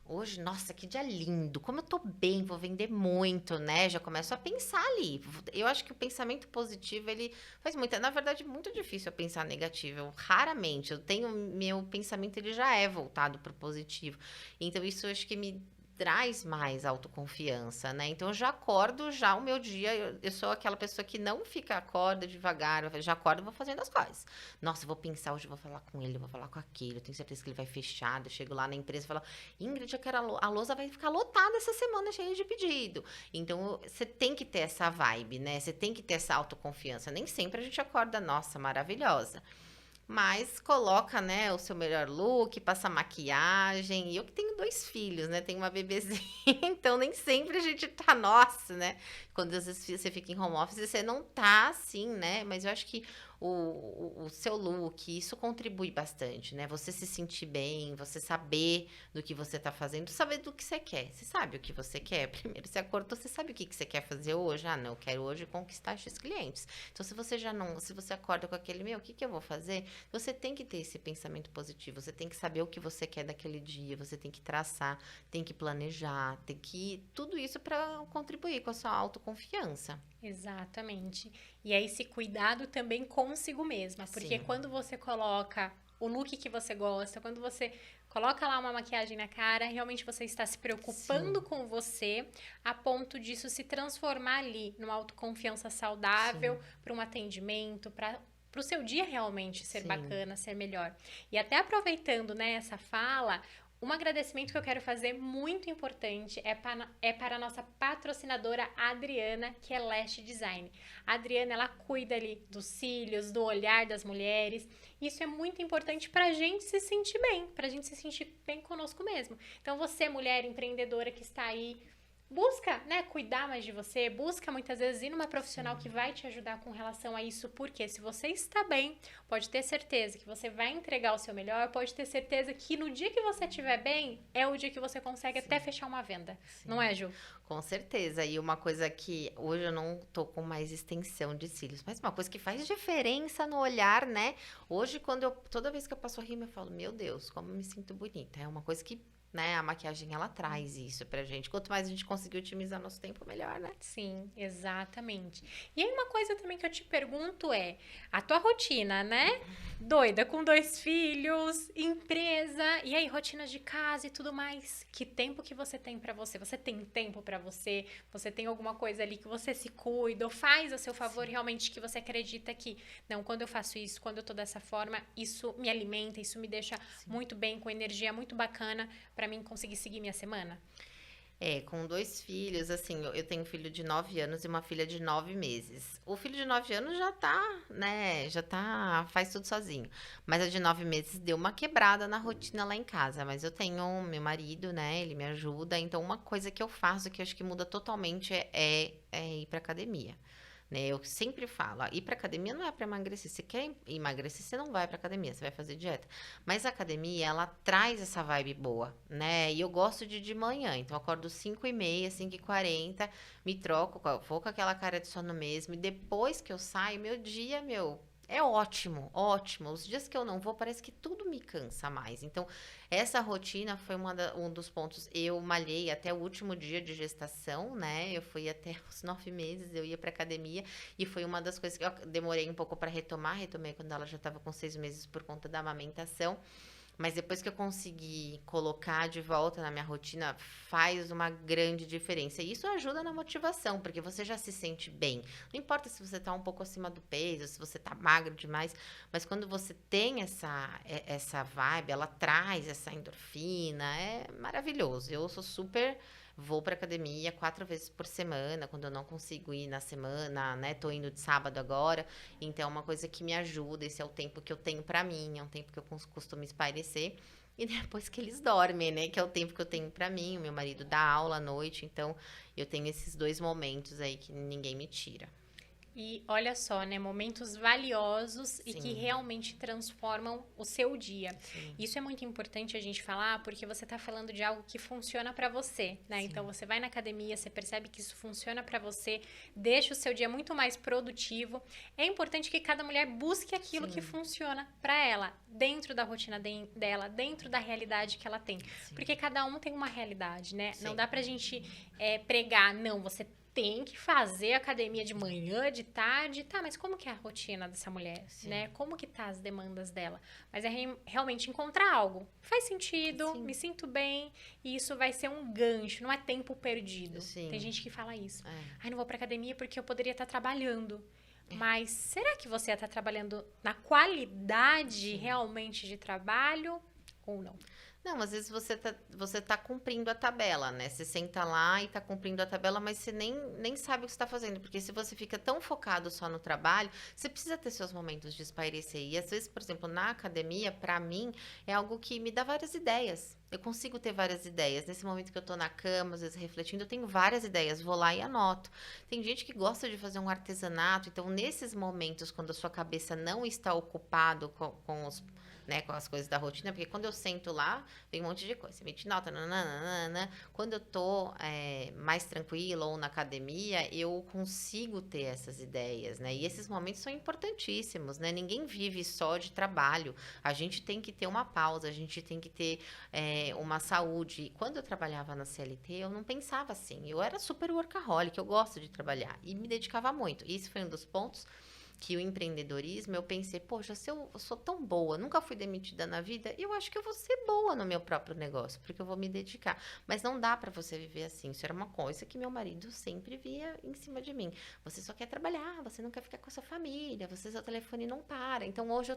Hoje, nossa, que dia lindo, como eu tô bem, vou vender muito, né? Já começo a pensar ali. Eu acho que o pensamento positivo, ele faz muito. Na verdade, é muito difícil eu pensar negativo. Raramente, eu tenho, meu pensamento, ele já é voltado pro positivo. Então, isso eu acho que me traz mais autoconfiança, né? Então, eu já acordo, já o meu dia, eu sou aquela pessoa que não fica, acorda devagar, eu já acordo e vou fazendo as coisas. Nossa, eu vou pensar, hoje eu vou falar com ele, eu vou falar com aquele, eu tenho certeza que ele vai fechar. Eu chego lá na empresa e falo, Ingrid, eu quero a lousa vai ficar lotada essa semana, cheia de pedido. Então, você tem que ter essa vibe, né? Você tem que ter essa autoconfiança. Nem sempre a gente acorda, nossa, maravilhosa. Mas coloca, né, o seu melhor look, passa maquiagem. E eu que tenho 2 filhos, né? Tenho uma bebezinha, então nem sempre a gente tá, nossa, né? Quando às vezes você fica em home office, você não tá assim, né? Mas eu acho que o seu look, isso contribui bastante, né? Você se sentir bem, você saber do que você tá fazendo, saber do que você quer. Você sabe o que você quer? Primeiro você acordou, você sabe o que você quer fazer hoje? Ah, não, eu quero hoje conquistar X clientes. Então, se você já não, se você acorda com aquele, o que eu vou fazer? Você tem que ter esse pensamento positivo, você tem que saber o que você quer daquele dia, você tem que traçar, tem que planejar, tem que tudo isso para contribuir com a sua autoconfiança. Exatamente. E aí, esse cuidado também consigo mesma. Porque Sim. quando você coloca o look que você gosta, quando você coloca lá uma maquiagem na cara, realmente você está se preocupando Sim. com você, a ponto disso se transformar ali numa autoconfiança saudável, para um atendimento, para o seu dia realmente ser Sim. bacana, ser melhor. E até aproveitando, né, essa fala, um agradecimento que eu quero fazer muito importante é para a nossa patrocinadora Adriana, que é Lash Design. A Adriana, ela cuida ali dos cílios, do olhar das mulheres. Isso é muito importante para a gente se sentir bem, para a gente se sentir bem conosco mesmo. Então, você, mulher empreendedora que está aí, busca, né, cuidar mais de você, busca muitas vezes ir numa profissional que vai te ajudar com relação a isso, porque se você está bem, pode ter certeza que você vai entregar o seu melhor, pode ter certeza que no dia que você estiver bem, é o dia que você consegue até fechar uma venda. Sim. Não é, Ju? Com certeza. E uma coisa que hoje eu não tô com mais extensão de cílios, mas uma coisa que faz diferença no olhar, né? Hoje, toda vez que eu passo a rímel, eu falo, meu Deus, como eu me sinto bonita. É uma coisa que, né, a maquiagem ela traz isso pra gente. Quanto mais a gente conseguir otimizar nosso tempo, melhor, né? Sim, exatamente. E aí uma coisa também que eu te pergunto é, a tua rotina, né? Doida, com 2 filhos, empresa, e aí rotinas de casa e tudo mais. Que tempo que você tem pra você? Você tem tempo pra você? Você tem alguma coisa ali que você se cuida ou faz a seu favor realmente que você acredita que, não, quando eu faço isso, quando eu tô dessa forma, isso me alimenta, isso me deixa muito bem, com energia muito bacana pra mim conseguir seguir minha semana? Com 2 filhos, assim, eu tenho um filho de 9 anos e uma filha de 9 meses. O filho de 9 anos já tá, né, faz tudo sozinho. Mas a de 9 meses deu uma quebrada na rotina lá em casa. Mas eu tenho meu marido, né, ele me ajuda. Então, uma coisa que eu faço que eu acho que muda totalmente é ir pra academia. Né, eu sempre falo, ir pra academia não é pra emagrecer. Se quer emagrecer, você não vai pra academia, você vai fazer dieta. Mas a academia, ela traz essa vibe boa, né? E eu gosto de manhã, então eu acordo 5h30, 5h40, me troco, vou com aquela cara de sono mesmo. E depois que eu saio, meu dia, é ótimo, ótimo. Os dias que eu não vou, parece que tudo me cansa mais. Então, essa rotina foi um dos pontos. Eu malhei até o último dia de gestação, né? Eu fui até os 9 meses, eu ia pra academia. E foi uma das coisas que eu demorei um pouco para retomar. Retomei quando ela já estava com 6 meses por conta da amamentação. Mas depois que eu consegui colocar de volta na minha rotina, faz uma grande diferença. E isso ajuda na motivação, porque você já se sente bem. Não importa se você tá um pouco acima do peso, se você tá magro demais, mas quando você tem essa vibe, ela traz essa endorfina, é maravilhoso. Eu sou super. Vou pra academia 4 vezes por semana, quando eu não consigo ir na semana, né? Tô indo de sábado agora. Então, é uma coisa que me ajuda. Esse é o tempo que eu tenho pra mim, é um tempo que eu costumo espairecer. E depois que eles dormem, né? Que é o tempo que eu tenho pra mim. O meu marido dá aula à noite, então eu tenho esses 2 momentos aí que ninguém me tira. E olha só, né? Momentos valiosos e que Sim. realmente transformam o seu dia. Sim. Isso é muito importante a gente falar, porque você tá falando de algo que funciona pra você, né? Sim. Então você vai na academia, você percebe que isso funciona pra você, deixa o seu dia muito mais produtivo. É importante que cada mulher busque aquilo que Sim. funciona pra ela, dentro da rotina dela, dentro da realidade que ela tem. Sim. Porque cada um tem uma realidade, né? Sim. Não dá pra gente pregar, não, você tem que fazer academia de manhã, de tarde, tá, mas como que é a rotina dessa mulher, Sim. né? Como que tá as demandas dela? Mas é realmente encontrar algo. Faz sentido, Sim. me sinto bem, e isso vai ser um gancho, não é tempo perdido. Sim. Tem gente que fala isso. É. Ai, não vou pra academia porque eu poderia estar trabalhando. Mas será que você está trabalhando na qualidade Sim. realmente de trabalho ou não? Não, às vezes você tá cumprindo a tabela, né? Você senta lá e tá cumprindo a tabela, mas você nem sabe o que você tá fazendo. Porque se você fica tão focado só no trabalho, você precisa ter seus momentos de espairecer. E às vezes, por exemplo, na academia, pra mim, é algo que me dá várias ideias. Eu consigo ter várias ideias. Nesse momento que eu tô na cama, às vezes refletindo, eu tenho várias ideias. Vou lá e anoto. Tem gente que gosta de fazer um artesanato. Então, nesses momentos, quando a sua cabeça não está ocupado com os... né, com as coisas da rotina, porque quando eu sento lá, vem um monte de coisa. Você mete nota, nananana. Quando eu tô mais tranquila ou na academia, eu consigo ter essas ideias, né? E esses momentos são importantíssimos, né? Ninguém vive só de trabalho. A gente tem que ter uma pausa, a gente tem que ter uma saúde. E quando eu trabalhava na CLT, eu não pensava assim. Eu era super workaholic, eu gosto de trabalhar. E me dedicava muito. Isso foi um dos pontos que o empreendedorismo, eu pensei, poxa, se eu sou tão boa, nunca fui demitida na vida, eu acho que eu vou ser boa no meu próprio negócio, porque eu vou me dedicar. Mas não dá pra você viver assim. Isso era uma coisa que meu marido sempre via em cima de mim. Você só quer trabalhar, você não quer ficar com a sua família, seu telefone não para. Então hoje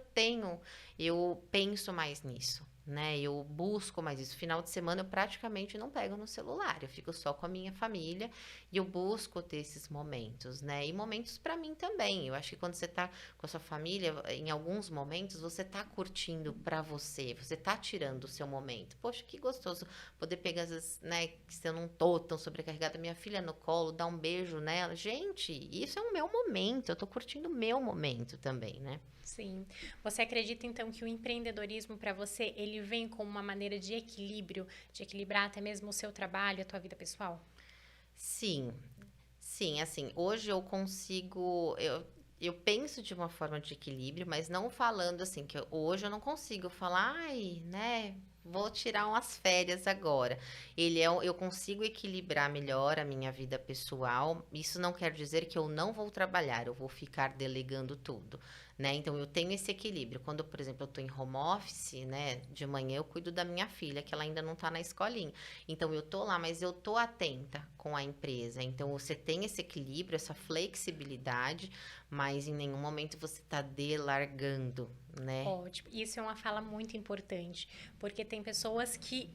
eu penso mais nisso, né? Eu busco mais isso. Final de semana eu praticamente não pego no celular, eu fico só com a minha família e eu busco ter esses momentos, né? E momentos pra mim também. Eu acho que quando você tá com a sua família, em alguns momentos você tá curtindo pra você tá tirando o seu momento. Poxa, que gostoso poder pegar, às vezes, né, se eu não tô tão sobrecarregada, minha filha no colo, dar um beijo nela. Gente, isso é o meu momento, eu tô curtindo o meu momento também, né? Sim. Você acredita, então, que o empreendedorismo, para você, ele vem como uma maneira de equilíbrio, de equilibrar até mesmo o seu trabalho, a tua vida pessoal? Sim, sim, assim, hoje eu consigo, eu penso de uma forma de equilíbrio, mas não falando assim, que hoje eu não consigo falar, ai, né, vou tirar umas férias agora. Eu consigo equilibrar melhor a minha vida pessoal, isso não quer dizer que eu não vou trabalhar, eu vou ficar delegando tudo, né? Então eu tenho esse equilíbrio. Quando, por exemplo, eu tô em home office, né, de manhã eu cuido da minha filha, que ela ainda não tá na escolinha. Então eu tô lá, mas eu tô atenta com a empresa. Então você tem esse equilíbrio, essa flexibilidade, mas em nenhum momento você tá delargando, né? Ótimo. Isso é uma fala muito importante, porque tem pessoas que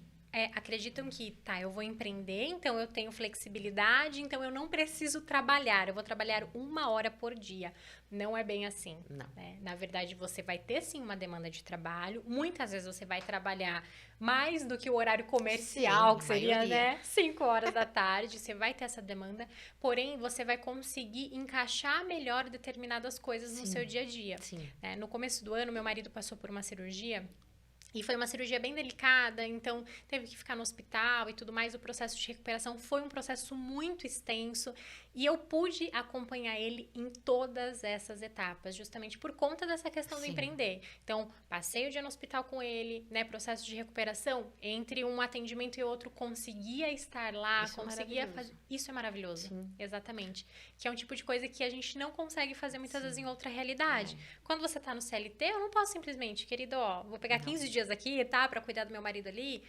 acreditam que, tá, eu vou empreender, então eu tenho flexibilidade, então eu não preciso trabalhar, eu vou trabalhar 1 hora por dia. Não é bem assim. Não. Né? Na verdade, você vai ter sim uma demanda de trabalho, muitas vezes você vai trabalhar mais do que o horário comercial, Sim, que seria, maioria. né, 5 horas da tarde, você vai ter essa demanda, porém, você vai conseguir encaixar melhor determinadas coisas no Sim. seu dia a dia. Sim. Né? No começo do ano, meu marido passou por uma cirurgia e foi uma cirurgia bem delicada, então teve que ficar no hospital e tudo mais. O processo de recuperação foi um processo muito extenso e eu pude acompanhar ele em todas essas etapas, justamente por conta dessa questão do Sim. empreender. Então, passei o dia no hospital com ele, né? Processo de recuperação, entre um atendimento e outro, conseguia estar lá, Isso é conseguia maravilhoso. fazer. Isso é maravilhoso. Sim. Exatamente. Que é um tipo de coisa que a gente não consegue fazer muitas Sim. vezes em outra realidade. Quando você tá no CLT, eu não posso simplesmente, querido, ó, vou pegar Não. 15 dias aqui, tá? Pra cuidar do meu marido ali.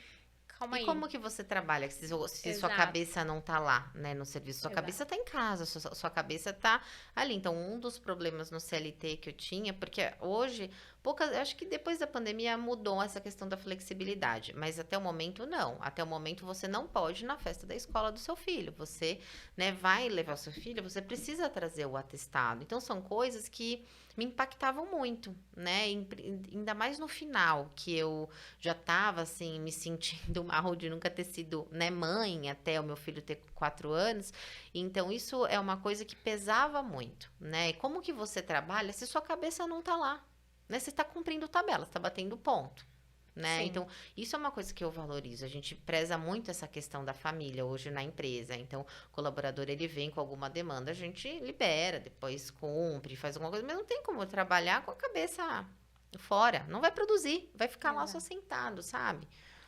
Calma E aí. como que você trabalha se sua Exato. cabeça não tá lá, né, no serviço? Sua Exato. cabeça tá em casa, sua cabeça tá ali. Então, um dos problemas no CLT que eu tinha, porque hoje, Eu acho que depois da pandemia mudou essa questão da flexibilidade, mas até o momento não. Até o momento você não pode ir na festa da escola do seu filho. Você, né, vai levar o seu filho, você precisa trazer o atestado. Então são coisas que me impactavam muito, né? Ainda mais no final, que eu já estava assim me sentindo mal de nunca ter sido, né, mãe até o meu filho ter 4 anos. Então isso é uma coisa que pesava muito, né? E como que você trabalha se sua cabeça não tá lá, né? Você está cumprindo tabela, você está batendo ponto. Né? Sim. Então, isso é uma coisa que eu valorizo. A gente preza muito essa questão da família hoje na empresa. Então, o colaborador ele vem com alguma demanda, a gente libera, depois cumpre, faz alguma coisa, mas não tem como trabalhar com a cabeça fora. Não vai produzir, vai ficar lá só Exato. sentado, sabe?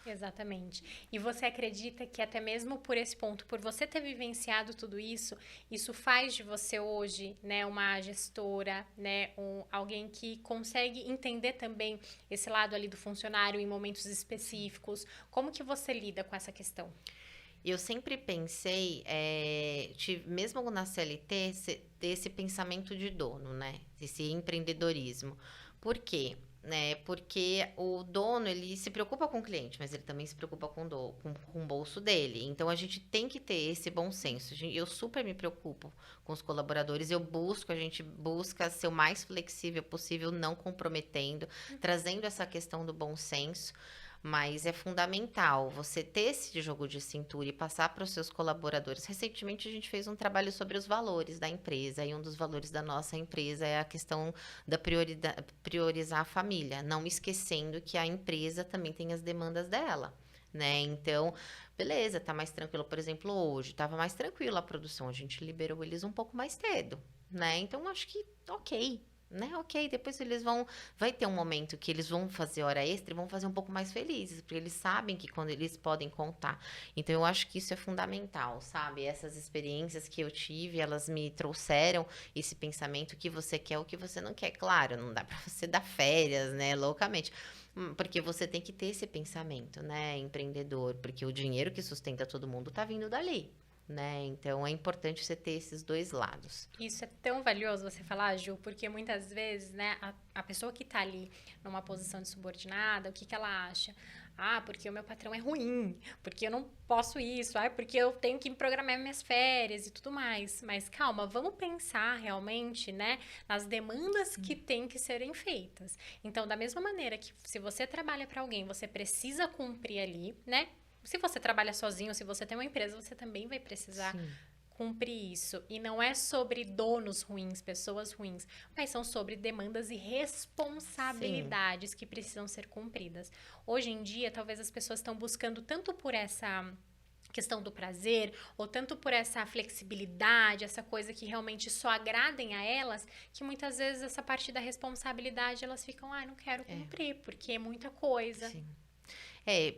Exatamente. E você acredita que até mesmo por esse ponto, por você ter vivenciado tudo isso, isso faz de você hoje, né, uma gestora, né, alguém que consegue entender também esse lado ali do funcionário em momentos específicos? Como que você lida com essa questão? Eu sempre pensei, mesmo na CLT, ter esse pensamento de dono, né? Esse empreendedorismo. Por quê? Né? Porque o dono, ele se preocupa com o cliente, mas ele também se preocupa com o bolso dele. Então, a gente tem que ter esse bom senso. Eu super me preocupo com os colaboradores. A gente busca ser o mais flexível possível, não comprometendo, trazendo essa questão do bom senso. Mas é fundamental você ter esse jogo de cintura e passar para os seus colaboradores. Recentemente, a gente fez um trabalho sobre os valores da empresa, e um dos valores da nossa empresa é a questão da priorizar a família, não esquecendo que a empresa também tem as demandas dela, né? Então, beleza, tá mais tranquilo. Por exemplo, hoje, estava mais tranquilo a produção, a gente liberou eles um pouco mais cedo, né? Então, acho que ok. Né? Ok, depois vai ter um momento que eles vão fazer hora extra e vão fazer um pouco mais felizes, porque eles sabem que quando eles podem contar. Então, eu acho que isso é fundamental, sabe? Essas experiências que eu tive, elas me trouxeram esse pensamento, o que você quer, o que você não quer. Claro, não dá pra você dar férias, né, loucamente. Porque você tem que ter esse pensamento, né, empreendedor, porque o dinheiro que sustenta todo mundo tá vindo dali. Né? Então é importante você ter esses dois lados. Isso é tão valioso você falar, Ju, porque muitas vezes, né, a pessoa que tá ali numa posição de subordinada, o que que ela acha? Ah, porque o meu patrão é ruim, porque eu não posso isso, ah, porque eu tenho que programar minhas férias e tudo mais. Mas calma, vamos pensar realmente, né, nas demandas que têm que serem feitas. Então, da mesma maneira que se você trabalha para alguém, você precisa cumprir ali, né? Se você trabalha sozinho, se você tem uma empresa, você também vai precisar Sim. cumprir isso. E não é sobre donos ruins, pessoas ruins, mas são sobre demandas e responsabilidades que precisam ser cumpridas. Hoje em dia, talvez as pessoas estão buscando tanto por essa questão do prazer, ou tanto por essa flexibilidade, essa coisa que realmente só agradem a elas, que muitas vezes essa parte da responsabilidade elas ficam, não quero cumprir, porque é muita coisa. Sim.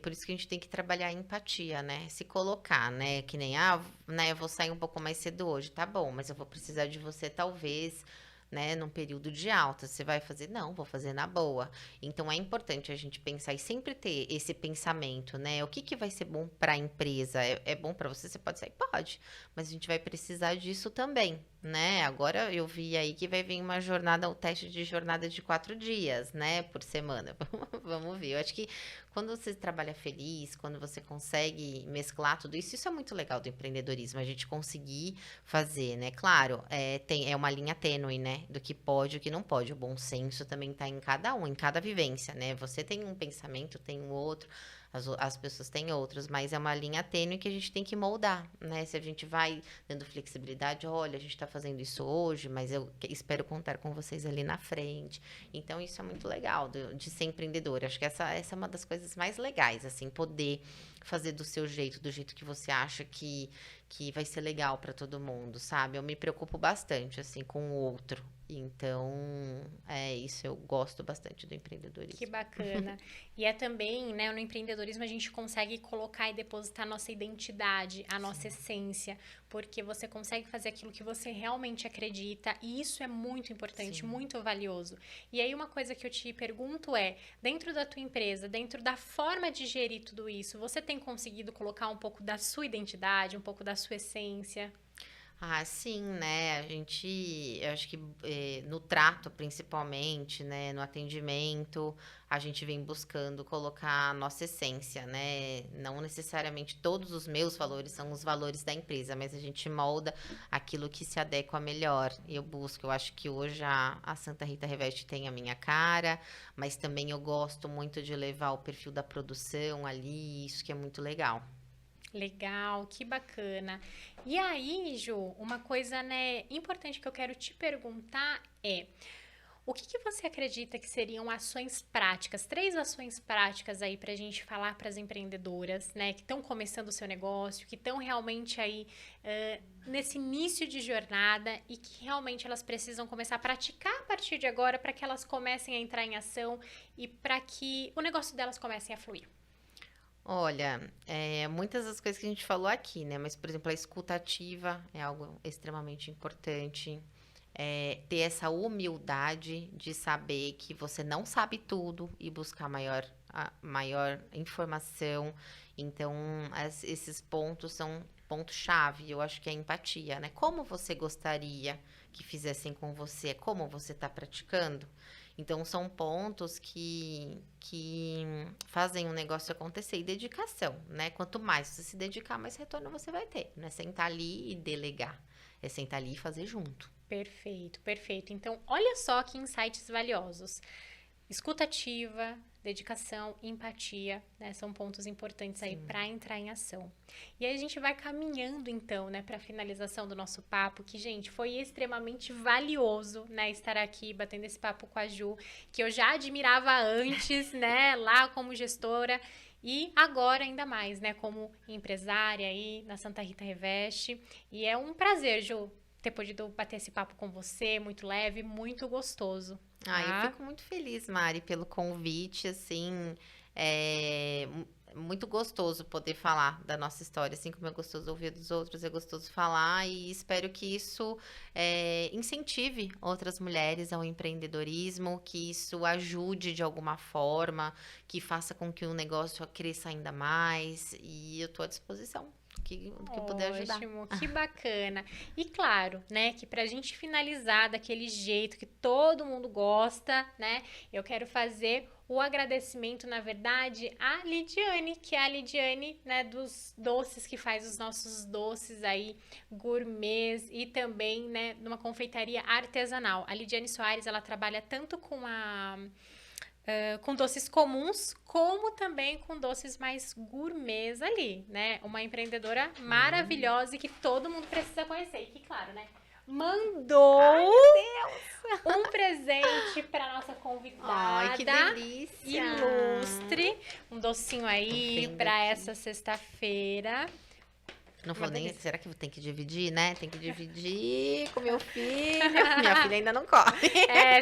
Por isso que a gente tem que trabalhar a empatia, né? Se colocar, né? Que nem, né, eu vou sair um pouco mais cedo hoje, tá bom, mas eu vou precisar de você talvez, né, num período de alta. Você vai fazer? Não, vou fazer na boa. Então é importante a gente pensar e sempre ter esse pensamento, né? O que que vai ser bom para a empresa? É bom para você? Você pode sair? Pode, mas a gente vai precisar disso também, né? Agora eu vi aí que vai vir uma jornada, o teste de jornada de 4 dias, né, por semana. Vamos ver. Eu acho que quando você trabalha feliz, quando você consegue mesclar tudo isso, isso é muito legal do empreendedorismo, a gente conseguir fazer, né? Claro, é uma linha tênue, né? Do que pode e o que não pode. O bom senso também tá em cada um, em cada vivência, né? Você tem um pensamento, tem um outro, as pessoas têm outros, mas é uma linha tênue que a gente tem que moldar, né? Se a gente vai dando flexibilidade, olha, a gente tá fazendo isso hoje, mas eu espero contar com vocês ali na frente. Então, isso é muito legal de ser empreendedor. Acho que essa é uma das coisas mais legais, assim, poder fazer do jeito que você acha que vai ser legal para todo mundo, sabe? Eu me preocupo bastante, assim, com o outro. Então, isso eu gosto bastante do Que empreendedorismo. bacana. E é também, né, no empreendedorismo a gente consegue colocar e depositar a nossa identidade, a nossa essência, porque você consegue fazer aquilo que você realmente acredita, e isso é muito importante, Sim. muito valioso. E aí uma coisa que eu te pergunto é, dentro da tua empresa, dentro da forma de gerir tudo isso, você tem conseguido colocar um pouco da sua identidade, um pouco da sua essência? Ah, sim, né? Eu acho que no trato principalmente, né? No atendimento, a gente vem buscando colocar a nossa essência, né? Não necessariamente todos os meus valores são os valores da empresa, mas a gente molda aquilo que se adequa melhor. Eu acho que hoje a Santa Rita Reveste tem a minha cara, mas também eu gosto muito de levar o perfil da produção ali, isso que é muito legal. Legal, que bacana. E aí, Ju, uma coisa, né, importante que eu quero te perguntar é: o que que você acredita que seriam ações práticas, três ações práticas aí para a gente falar para as empreendedoras, né, que estão começando o seu negócio, que estão realmente aí nesse início de jornada e que realmente elas precisam começar a praticar a partir de agora para que elas comecem a entrar em ação e para que o negócio delas comece a fluir? Olha, muitas das coisas que a gente falou aqui, né? Mas, por exemplo, a escuta ativa é algo extremamente importante. Ter essa humildade de saber que você não sabe tudo e buscar maior informação. Então, esses pontos são ponto-chave. Eu acho que é a empatia, né? Como você gostaria que fizessem com você? Como você está praticando? Então, são pontos que fazem o negócio acontecer. E dedicação, né? Quanto mais você se dedicar, mais retorno você vai ter. Não é sentar ali e delegar. É sentar ali e fazer junto. Perfeito, perfeito. Então, olha só que insights valiosos. Escuta ativa, dedicação, empatia, né? São pontos importantes aí Sim. para entrar em ação. E aí a gente vai caminhando então, né, para a finalização do nosso papo, que, gente, foi extremamente valioso, né, estar aqui batendo esse papo com a Ju, que eu já admirava antes, né, lá como gestora. E agora ainda mais, né, como empresária aí na Santa Rita Reveste. E é um prazer, Ju, ter podido bater esse papo com você, muito leve, muito gostoso. Eu Tá? fico muito feliz, Mari, pelo convite, assim, muito gostoso poder falar da nossa história, assim como é gostoso ouvir dos outros, é gostoso falar e espero que isso incentive outras mulheres ao empreendedorismo, que isso ajude de alguma forma, que faça com que o negócio cresça ainda mais e eu estou à disposição do que eu puder ajudar. Ótimo, que bacana. E claro, né, que pra gente finalizar daquele jeito que todo mundo gosta, né, eu quero fazer o agradecimento, na verdade, à Lidiane, que é a Lidiane, né, dos doces, que faz os nossos doces aí, gourmets e também, né, numa confeitaria artesanal. A Lidiane Soares, ela trabalha tanto com doces comuns, como também com doces mais gourmets ali, né? Uma empreendedora maravilhosa e que todo mundo precisa conhecer. E que, claro, né? Mandou um presente para nossa convidada. Ai, que delícia! Ilustre. Um docinho aí para essa sexta-feira. Não Uma vou nem. delícia. Será que tem que dividir, né? Tem que dividir com meu filho. Minha filha ainda não come.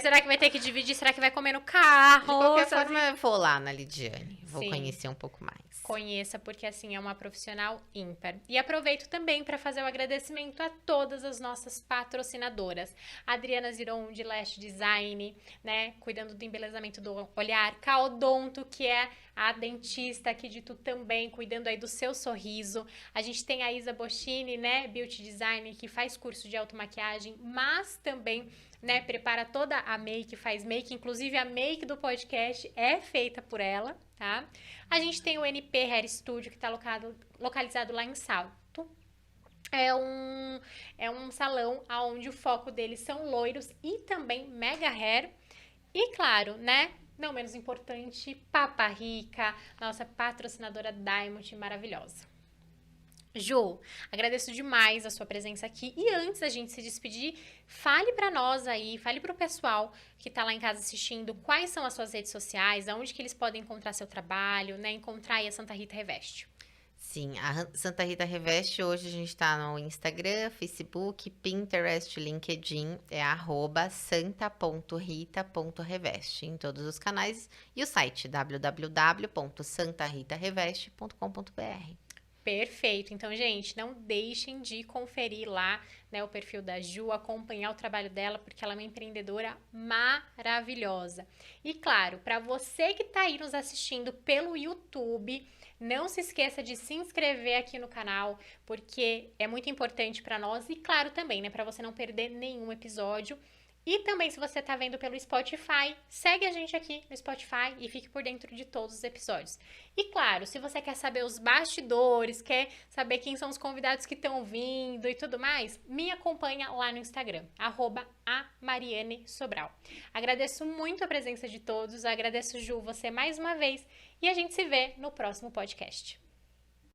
Será que vai ter que dividir? Será que vai comer no carro? De qualquer forma, eu vou lá na Lidiane. Vou Sim. conhecer um pouco mais. Conheça, porque assim é uma profissional ímpar. E aproveito também para fazer o agradecimento a todas as nossas patrocinadoras. Adriana Ziron, de Lash Design, né? Cuidando do embelezamento do olhar. Caodonto, que é a dentista aqui de Tu também, cuidando aí do seu sorriso. A gente tem a Isa Boschini, né? Beauty Design, que faz curso de automaquiagem, mas também, né, prepara toda a make, faz make, inclusive a make do podcast é feita por ela, tá? A gente tem o NP Hair Studio, que está localizado lá em Salto. É um salão onde o foco deles são loiros e também mega hair. E claro, né, não menos importante, Papa Rica, nossa patrocinadora Diamond maravilhosa. Ju, agradeço demais a sua presença aqui. E antes da gente se despedir, fale para nós aí, fale para o pessoal que está lá em casa assistindo, quais são as suas redes sociais, aonde que eles podem encontrar seu trabalho, né? Encontrar aí a Santa Rita Reveste. Sim, a Santa Rita Reveste, hoje a gente está no Instagram, Facebook, Pinterest, LinkedIn, é @santa.rita.reveste em todos os canais e o site www.santarritareveste.com.br. Perfeito. Então, gente, não deixem de conferir lá, né, o perfil da Ju, acompanhar o trabalho dela, porque ela é uma empreendedora maravilhosa. E claro, para você que está aí nos assistindo pelo YouTube, não se esqueça de se inscrever aqui no canal, porque é muito importante para nós e claro também, né, para você não perder nenhum episódio. E também, se você está vendo pelo Spotify, segue a gente aqui no Spotify e fique por dentro de todos os episódios. E claro, se você quer saber os bastidores, quer saber quem são os convidados que estão vindo e tudo mais, me acompanha lá no Instagram, @amarianesobral. Agradeço muito a presença de todos, agradeço, Ju, você mais uma vez, e a gente se vê no próximo podcast.